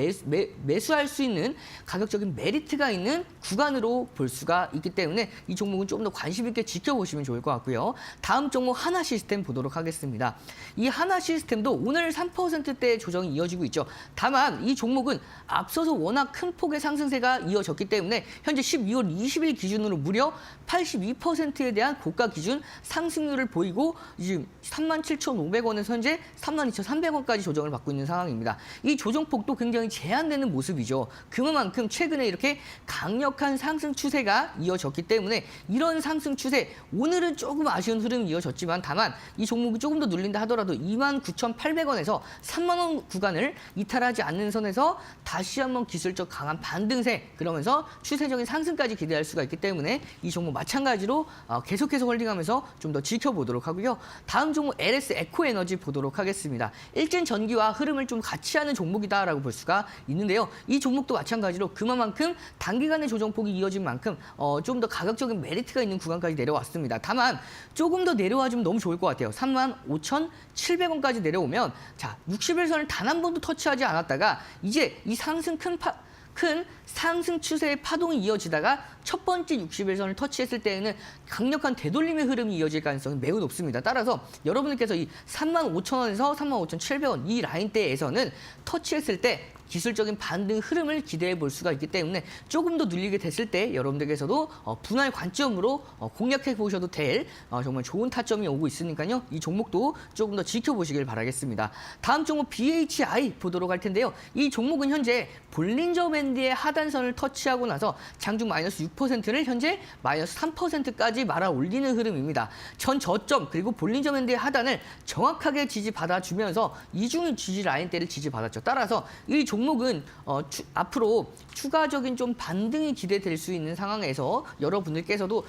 매수할 수 있는 가격적인 메리트가 있는 구간으로 볼 수가 있기 때문에 이 종목은 조금 더 관심 있게 지켜보시면 좋을 것 같고요. 다음 종목 하나시스템 보도록 하겠습니다. 이 하나시스템도 오늘 3%대 조정이 이어지고 있죠. 다만 이 종목은 앞서서 워낙 큰 폭의 상승세가 이어졌기 때문에 현재 12월 20일 기준으로 무려 82%에 대한 고가 기준 상승률을 보이고 지금 37,500원에서 현재 32,300원까지 조정을 받고 있는 상황입니다. 이 조정폭도 굉장히 제한되는 모습이죠. 그만큼 최근에 이렇게 강력한 상승 추세가 이어졌기 때문에 이런 상승 추세, 오늘은 조금 아쉬운 흐름이 이어졌지만 다만 이 종목이 조금 더 눌린다 하더라도 29,800원에서 3만 원 구간을 이탈하지 않는 선에서 다시 한번 기술적 강한 반등세, 그러면서 추세적인 상승까지 기대할 수가 있기 때문에 이 종목 마찬가지로 계속해서 홀딩하면서 좀 더 지켜보도록 하고요. 다음 종목 LS 에코에너지 보도록 하겠습니다. 일진 전기와 흐름을 좀 같이 하는 종목이다라고 볼 수가 있는데요. 이 종목도 마찬가지로 그만큼 단기간의 조정폭이 이어진 만큼 좀 더 가격적인 메리트가 있는 구간까지 내려왔습니다. 다만 조금 더 내려와주면 너무 좋을 것 같아요. 35,700원까지 내려오면 자 60일선을 단 한 번도 터치하지 않았다가 이제 이 상승 큰 상승 추세의 파동이 이어지다가 첫 번째 60일선을 터치했을 때에는 강력한 되돌림의 흐름이 이어질 가능성이 매우 높습니다. 따라서 여러분들께서 이 35,000원에서 35,700원 이 라인대에서는 터치했을 때 기술적인 반등 흐름을 기대해 볼 수가 있기 때문에 조금 더 눌리게 됐을 때 여러분들께서도 분할 관점으로 공략해 보셔도 될 정말 좋은 타점이 오고 있으니까요. 이 종목도 조금 더 지켜보시길 바라겠습니다. 다음 종목 BHI 보도록 할 텐데요. 이 종목은 현재 볼린저 밴드의 하단선을 터치하고 나서 장중 마이너스 6%를 현재 마이너스 3%까지 말아 올리는 흐름입니다. 전 저점 그리고 볼린저 밴드의 하단을 정확하게 지지받아주면서 이중 지지 라인대를 지지받았죠. 따라서 이 종목은 앞으로 추가적인 좀 반등이 기대될 수 있는 상황에서 여러분들께서도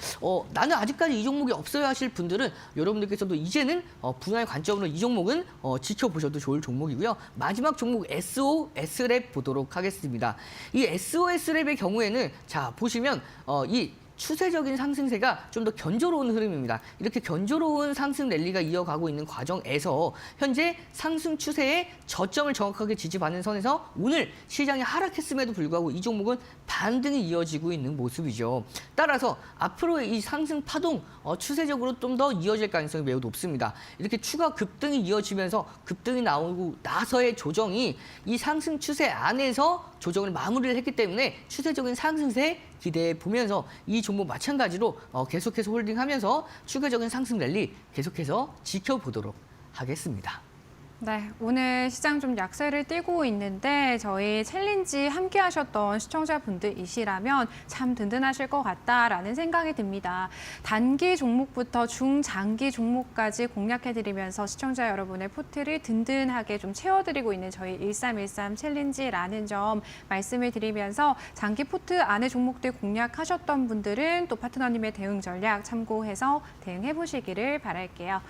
나는 아직까지 이 종목이 없어야 하실 분들은 여러분들께서도 이제는 분할 관점으로 이 종목은 지켜보셔도 좋을 종목이고요. 마지막 종목 SOS랩 보도록 하겠습니다. 이 SOS랩의 경우에는 자 보시면 이 추세적인 상승세가 좀 더 견조로운 흐름입니다. 이렇게 견조로운 상승 랠리가 이어가고 있는 과정에서 현재 상승 추세의 저점을 정확하게 지지받는 선에서 오늘 시장이 하락했음에도 불구하고 이 종목은 반등이 이어지고 있는 모습이죠. 따라서 앞으로의 이 상승 파동 추세적으로 좀 더 이어질 가능성이 매우 높습니다. 이렇게 추가 급등이 이어지면서 급등이 나오고 나서의 조정이 이 상승 추세 안에서 조정을 마무리를 했기 때문에 추세적인 상승세 기대해 보면서 이 종목 마찬가지로 계속해서 홀딩하면서 추가적인 상승 랠리 계속해서 지켜보도록 하겠습니다. 네, 오늘 시장 좀 약세를 띠고 있는데 저희 챌린지 함께 하셨던 시청자분들이시라면 참 든든하실 것 같다라는 생각이 듭니다. 단기 종목부터 중장기 종목까지 공략해드리면서 시청자 여러분의 포트를 든든하게 좀 채워드리고 있는 저희 1313 챌린지라는 점 말씀을 드리면서 장기 포트 안에 종목들 공략하셨던 분들은 또 파트너님의 대응 전략 참고해서 대응해 보시기를 바랄게요.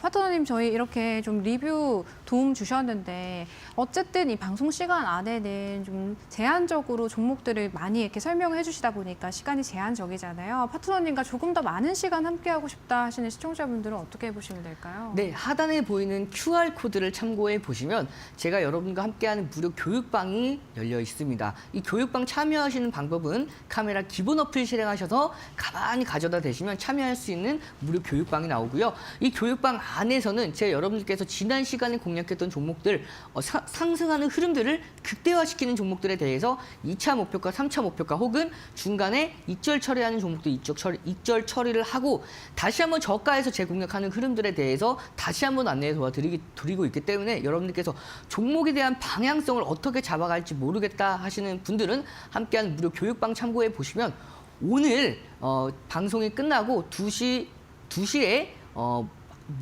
파트너님 저희 이렇게 좀 리뷰 도움 주셨는데 어쨌든 이 방송 시간 안에는 좀 제한적으로 종목들을 많이 이렇게 설명해 주시다 보니까 시간이 제한적이잖아요. 파트너님과 조금 더 많은 시간 함께하고 싶다 하시는 시청자분들은 어떻게 보시면 될까요? 네, 하단에 보이는 QR코드를 참고해 보시면 제가 여러분과 함께하는 무료 교육방이 열려 있습니다. 이 교육방 참여하시는 방법은 카메라 기본 어플 실행하셔서 가만히 가져다 대시면 참여할 수 있는 무료 교육방이 나오고요. 이 교육방 안에서는 제가 여러분들께서 지난 시간 시간에 공략했던 종목들, 상승하는 흐름들을 극대화시키는 종목들에 대해서 2차 목표가, 3차 목표가 혹은 중간에 익절 처리하는 종목들 익절 처리를 하고 다시 한번 저가에서 재공략하는 흐름들에 대해서 다시 한번 안내해 드리고 있기 때문에 여러분들께서 종목에 대한 방향성을 어떻게 잡아갈지 모르겠다 하시는 분들은 함께하는 무료 교육방 참고해 보시면 오늘 방송이 끝나고 2시에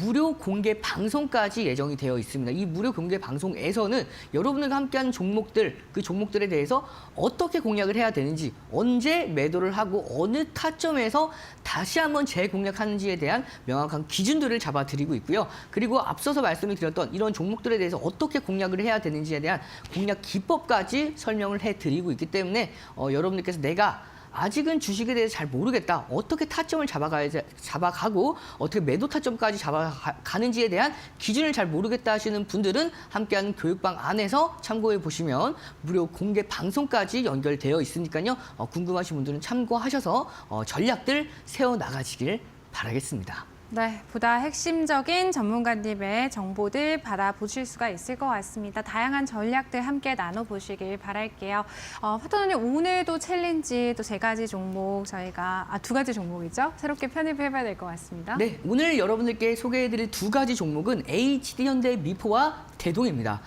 무료 공개 방송까지 예정이 되어 있습니다. 이 무료 공개 방송에서는 여러분들과 함께하는 종목들, 그 종목들에 대해서 어떻게 공략을 해야 되는지, 언제 매도를 하고 어느 타점에서 다시 한번 재공략하는지에 대한 명확한 기준들을 잡아드리고 있고요. 그리고 앞서서 말씀을 드렸던 이런 종목들에 대해서 어떻게 공략을 해야 되는지에 대한 공략 기법까지 설명을 해드리고 있기 때문에 여러분들께서 내가 아직은 주식에 대해서 잘 모르겠다. 어떻게 타점을 잡아가고 어떻게 매도 타점까지 잡아가는지에 대한 기준을 잘 모르겠다 하시는 분들은 함께하는 교육방 안에서 참고해 보시면 무료 공개 방송까지 연결되어 있으니까요. 궁금하신 분들은 참고하셔서 전략들 세워나가시길 바라겠습니다. 네, 보다 핵심적인 전문가님의 정보들 받아보실 수가 있을 것 같습니다. 다양한 전략들 함께 나눠보시길 바랄게요. 파트너님, 오늘도 챌린지 또 3가지 종목 저희가, 2가지 종목이죠? 새롭게 편입해봐야 될 것 같습니다. 네, 오늘 여러분들께 소개해드릴 2가지 종목은 HD현대 미포와 대동입니다.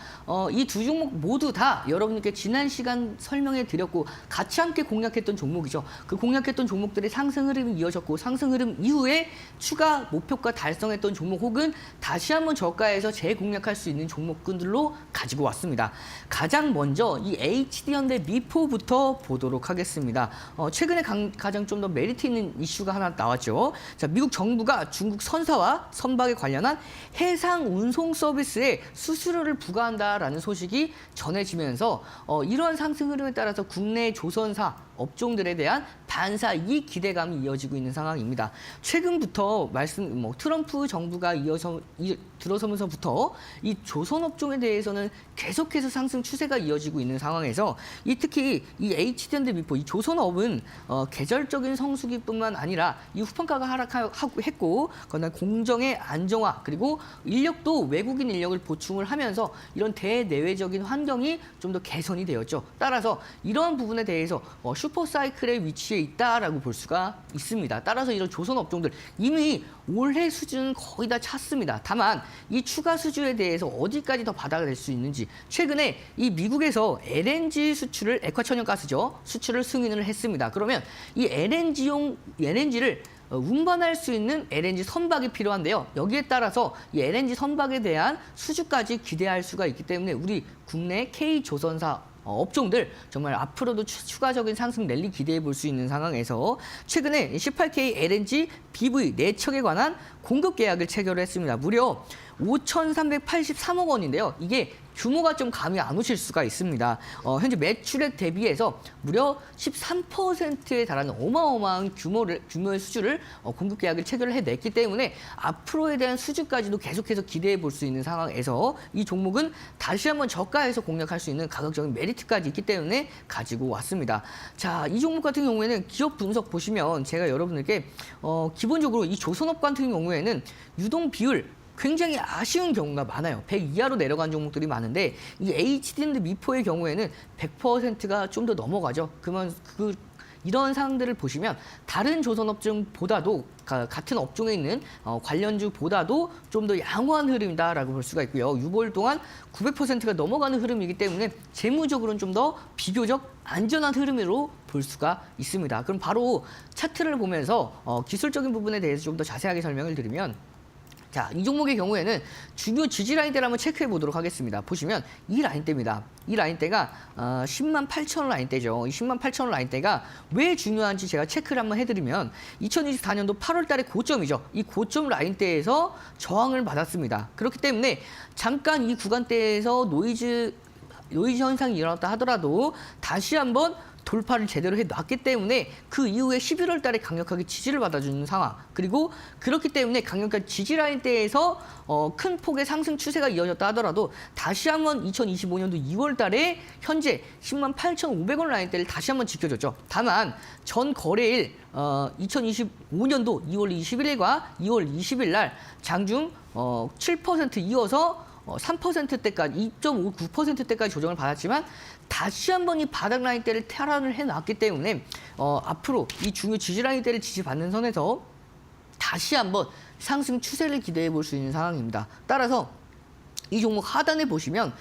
이 2 종목 모두 다 여러분들께 지난 시간 설명해 드렸고 같이 함께 공략했던 종목이죠. 그 공략했던 종목들의 상승 흐름이 이어졌고 상승 흐름 이후에 추가 목표가 달성했던 종목 혹은 다시 한번 저가에서 재공략할 수 있는 종목군들로 가지고 왔습니다. 가장 먼저 이 HD현대 미포부터 보도록 하겠습니다. 최근에 가장 좀 더 메리트 있는 이슈가 하나 나왔죠. 자, 미국 정부가 중국 선사와 선박에 관련한 해상 운송 서비스에 수수료를 부과한다라는 소식이 전해지면서 이러한 상승 흐름에 따라서 국내 조선사 업종들에 대한 반사 이익 기대감이 이어지고 있는 상황입니다. 최근부터 트럼프 정부가 들어서면서부터 이 조선 업종에 대해서는 계속해서 상승 추세가 이어지고 있는 상황에서 특히 이 HD현대 미포 이 조선업은 계절적인 성수기뿐만 아니라 이 후판가가 하락했고 그러나 공정의 안정화 그리고 인력도 외국인 인력을 보충을 하면서 이런 대내외적인 환경이 좀 더 개선이 되었죠. 따라서 이러한 부분에 대해서 슈퍼사이클의 위치에 있다라고 볼 수가 있습니다. 따라서 이런 조선 업종들 이미 올해 수준은 거의 다 찼습니다. 다만 이 추가 수주에 대해서 어디까지 더 받아낼 수 있는지 최근에 이 미국에서 LNG 수출을 액화천연가스죠. 수출을 승인을 했습니다. 그러면 이 LNG를 운반할 수 있는 LNG 선박이 필요한데요. 여기에 따라서 이 LNG 선박에 대한 수주까지 기대할 수가 있기 때문에 우리 국내 K조선사 업종들 정말 앞으로도 추가적인 상승 랠리 기대해 볼 수 있는 상황에서 최근에 18K LNG BV 4척에 관한 공급 계약을 체결했습니다. 무려 5,383억 원인데요. 이게 규모가 좀 감이 안 오실 수가 있습니다. 현재 매출액 대비해서 무려 13%에 달하는 어마어마한 규모의 수주를 공급 계약을 체결을 해냈기 때문에 앞으로에 대한 수주까지도 계속해서 기대해 볼 수 있는 상황에서 이 종목은 다시 한번 저가에서 공략할 수 있는 가격적인 메리트까지 있기 때문에 가지고 왔습니다. 자, 이 종목 같은 경우에는 기업 분석 보시면 제가 여러분들께 기본적으로 이 조선업 같은 경우에는 유동 비율 굉장히 아쉬운 경우가 많아요. 100 이하로 내려간 종목들이 많은데 이 HD현대 미포의 경우에는 100%가 좀 더 넘어가죠. 이런 상황들을 보시면 다른 조선업종보다도 같은 업종에 있는 관련주보다도 좀 더 양호한 흐름이다라고 볼 수가 있고요. 6개월 동안 900%가 넘어가는 흐름이기 때문에 재무적으로는 좀 더 비교적 안전한 흐름으로 볼 수가 있습니다. 그럼 바로 차트를 보면서 기술적인 부분에 대해서 좀 더 자세하게 설명을 드리면 자, 이 종목의 경우에는 중요 지지 라인대를 한번 체크해 보도록 하겠습니다. 보시면 이 라인대입니다. 이 라인대가 10만 8천 원 라인대죠. 이 10만 8천 원 라인대가 왜 중요한지 제가 체크를 한번 해드리면 2024년도 8월 달의 고점이죠. 이 고점 라인대에서 저항을 받았습니다. 그렇기 때문에 잠깐 이 구간대에서 노이즈 현상이 일어났다 하더라도 다시 한번 돌파를 제대로 해놨기 때문에 그 이후에 11월 달에 강력하게 지지를 받아주는 상황 그리고 그렇기 때문에 강력한 지지 라인대에서 큰 폭의 상승 추세가 이어졌다 하더라도 다시 한번 2025년도 2월 달에 현재 10만 8,500원 라인대를 다시 한번 지켜줬죠. 다만 전 거래일 2025년도 2월 21일과 2월 20일 날 장중 7% 이어서 3%대까지 2.59%대까지 조정을 받았지만 다시 한번 이 바닥 라인대를 탈환을 해놨기 때문에 앞으로 이 중요 지지 라인대를 지지받는 선에서 다시 한번 상승 추세를 기대해 볼 수 있는 상황입니다. 따라서 이 종목 하단에 보시면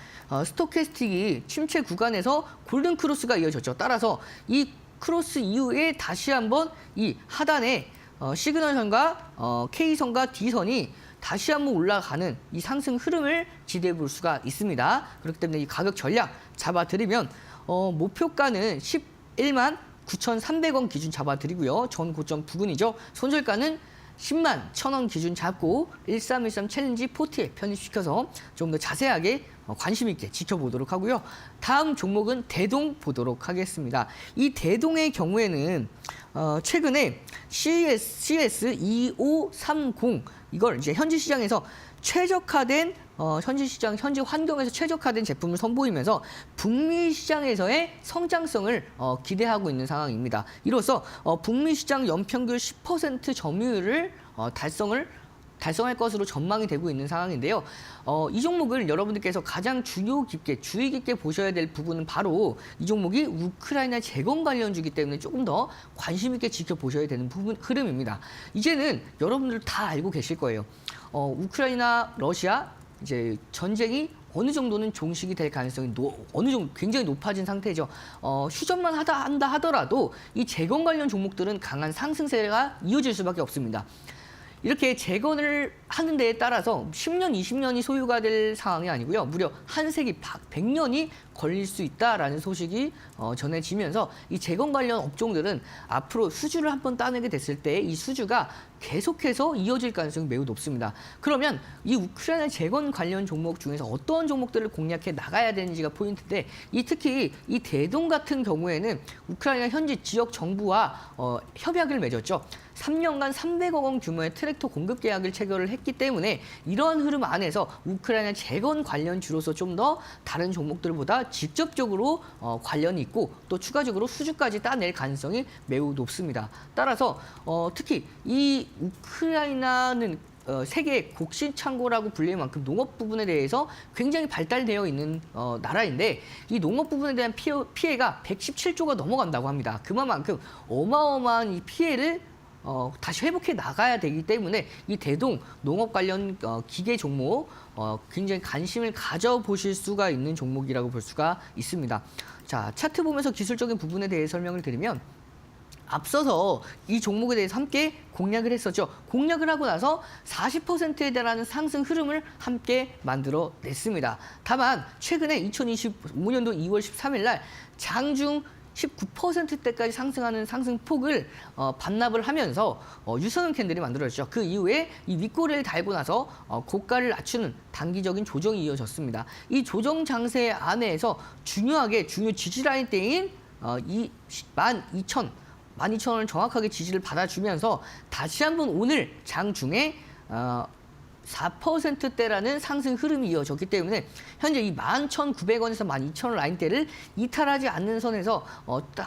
스토캐스틱이 침체 구간에서 골든 크로스가 이어졌죠. 따라서 이 크로스 이후에 다시 한번 이 하단에 시그널선과 K선과 D선이 다시 한번 올라가는 이 상승 흐름을 기대해 볼 수가 있습니다. 그렇기 때문에 이 가격 전략 잡아드리면 목표가는 11만 9,300원 기준 잡아드리고요. 전 고점 부근이죠. 손절가는 10만 1,000원 기준 잡고 1313 챌린지 포트에 편입시켜서 좀 더 자세하게 관심 있게 지켜보도록 하고요. 다음 종목은 대동 보도록 하겠습니다. 이 대동의 경우에는 최근에 CS 2530 이걸 이제 현지 시장에서 최적화된 현지 환경에서 최적화된 제품을 선보이면서 북미 시장에서의 성장성을 기대하고 있는 상황입니다. 이로써 북미 시장 연평균 10% 점유율을 달성할 것으로 전망이 되고 있는 상황인데요. 이 종목을 여러분들께서 가장 주의 깊게 보셔야 될 부분은 바로 이 종목이 우크라이나 재건 관련주이기 때문에 조금 더 관심 있게 지켜보셔야 되는 흐름입니다. 이제는 여러분들 다 알고 계실 거예요. 우크라이나, 러시아 이제 전쟁이 어느 정도는 종식이 될 가능성이 어느 정도 굉장히 높아진 상태죠. 휴전만 한다 하더라도 이 재건 관련 종목들은 강한 상승세가 이어질 수밖에 없습니다. 이렇게 재건을 하는 데에 따라서 10년, 20년이 소요가 될 상황이 아니고요. 무려 한 세기 100년이 걸릴 수 있다라는 소식이 전해지면서 이 재건 관련 업종들은 앞으로 수주를 한번 따내게 됐을 때 이 수주가 계속해서 이어질 가능성이 매우 높습니다. 그러면 이 우크라이나 재건 관련 종목 중에서 어떤 종목들을 공략해 나가야 되는지가 포인트인데 특히 이 대동 같은 경우에는 우크라이나 현지 지역 정부와 협약을 맺었죠. 3년간 300억 원 규모의 트랙터 공급 계약을 체결을 했기 때문에 이러한 흐름 안에서 우크라이나 재건 관련주로서 좀 더 다른 종목들보다 직접적으로 관련이 있고 또 추가적으로 수주까지 따낼 가능성이 매우 높습니다. 따라서 특히 이 우크라이나는 세계 곡식 창고라고 불릴 만큼 농업 부분에 대해서 굉장히 발달되어 있는 나라인데 이 농업 부분에 대한 피해가 117조가 넘어간다고 합니다. 그만큼 어마어마한 이 피해를 다시 회복해 나가야 되기 때문에 이 대동 농업 관련 기계 종목 굉장히 관심을 가져보실 수가 있는 종목이라고 볼 수가 있습니다. 자, 차트 보면서 기술적인 부분에 대해 설명을 드리면 앞서서 이 종목에 대해서 함께 공략을 했었죠. 공략을 하고 나서 40%에 달하는 상승 흐름을 함께 만들어냈습니다. 다만 최근에 2025년도 2월 13일 날 장중 19%대까지 상승하는 상승폭을 반납을 하면서 유선음 캔들이 만들어졌죠. 그 이후에 이 윗꼬리를 달고 나서 고가를 낮추는 단기적인 조정이 이어졌습니다. 이 조정 장세 안에서 중요 지지 라인대인 12,000원을 정확하게 지지를 받아주면서 다시 한번 오늘 장중에 4%대라는 상승 흐름이 이어졌기 때문에 현재 이 11,900원에서 12,000원 라인대를 이탈하지 않는 선에서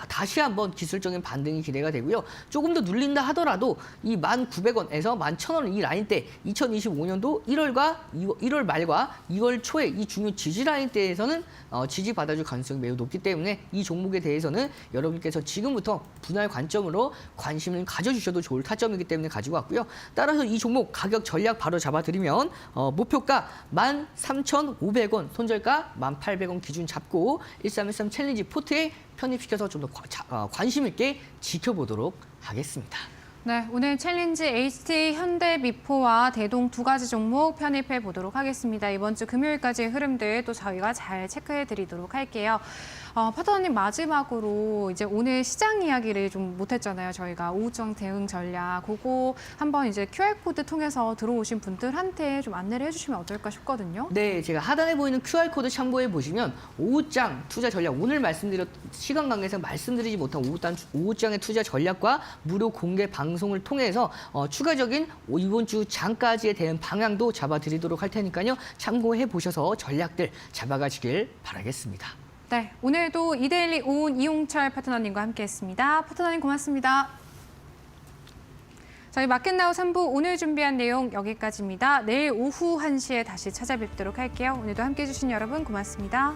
다시 한번 기술적인 반등이 기대가 되고요. 조금 더 눌린다 하더라도 이 1,900원에서 11,000원 이 라인대 2025년도 1월 말과 2월 초에 이 중요 지지 라인대에서는 지지받아줄 가능성이 매우 높기 때문에 이 종목에 대해서는 여러분께서 지금부터 분할 관점으로 관심을 가져주셔도 좋을 타점이기 때문에 가지고 왔고요. 따라서 이 종목 가격 전략 바로 잡아드리면 목표가 13,500원, 손절가 1,800원 기준 잡고 1313 챌린지 포트에 편입시켜서 좀 더 관심 있게 지켜보도록 하겠습니다. 네, 오늘 챌린지 HT, 현대미포와 대동 두 가지 종목 편입해 보도록 하겠습니다. 이번 주 금요일까지의 흐름들 또 저희가 잘 체크해 드리도록 할게요. 파트너님 마지막으로 이제 오늘 시장 이야기를 좀 못했잖아요. 저희가 오후장 대응 전략 그거 한번 이제 QR코드 통해서 들어오신 분들한테 좀 안내를 해주시면 어떨까 싶거든요. 네, 제가 하단에 보이는 QR코드 참고해 보시면 오후장 투자 전략 오늘 시간 관계상 말씀드리지 못한 오후장의 투자 전략과 무료 공개 방송을 통해서 추가적인 이번 주 장까지에 대한 방향도 잡아드리도록 할 테니까요. 참고해 보셔서 전략들 잡아가시길 바라겠습니다. 네, 오늘도 이데일리 오은 이용철 파트너님과 함께했습니다. 파트너님 고맙습니다. 저희 마켓나우 3부 오늘 준비한 내용 여기까지입니다. 내일 오후 1시에 다시 찾아뵙도록 할게요. 오늘도 함께해 주신 여러분 고맙습니다.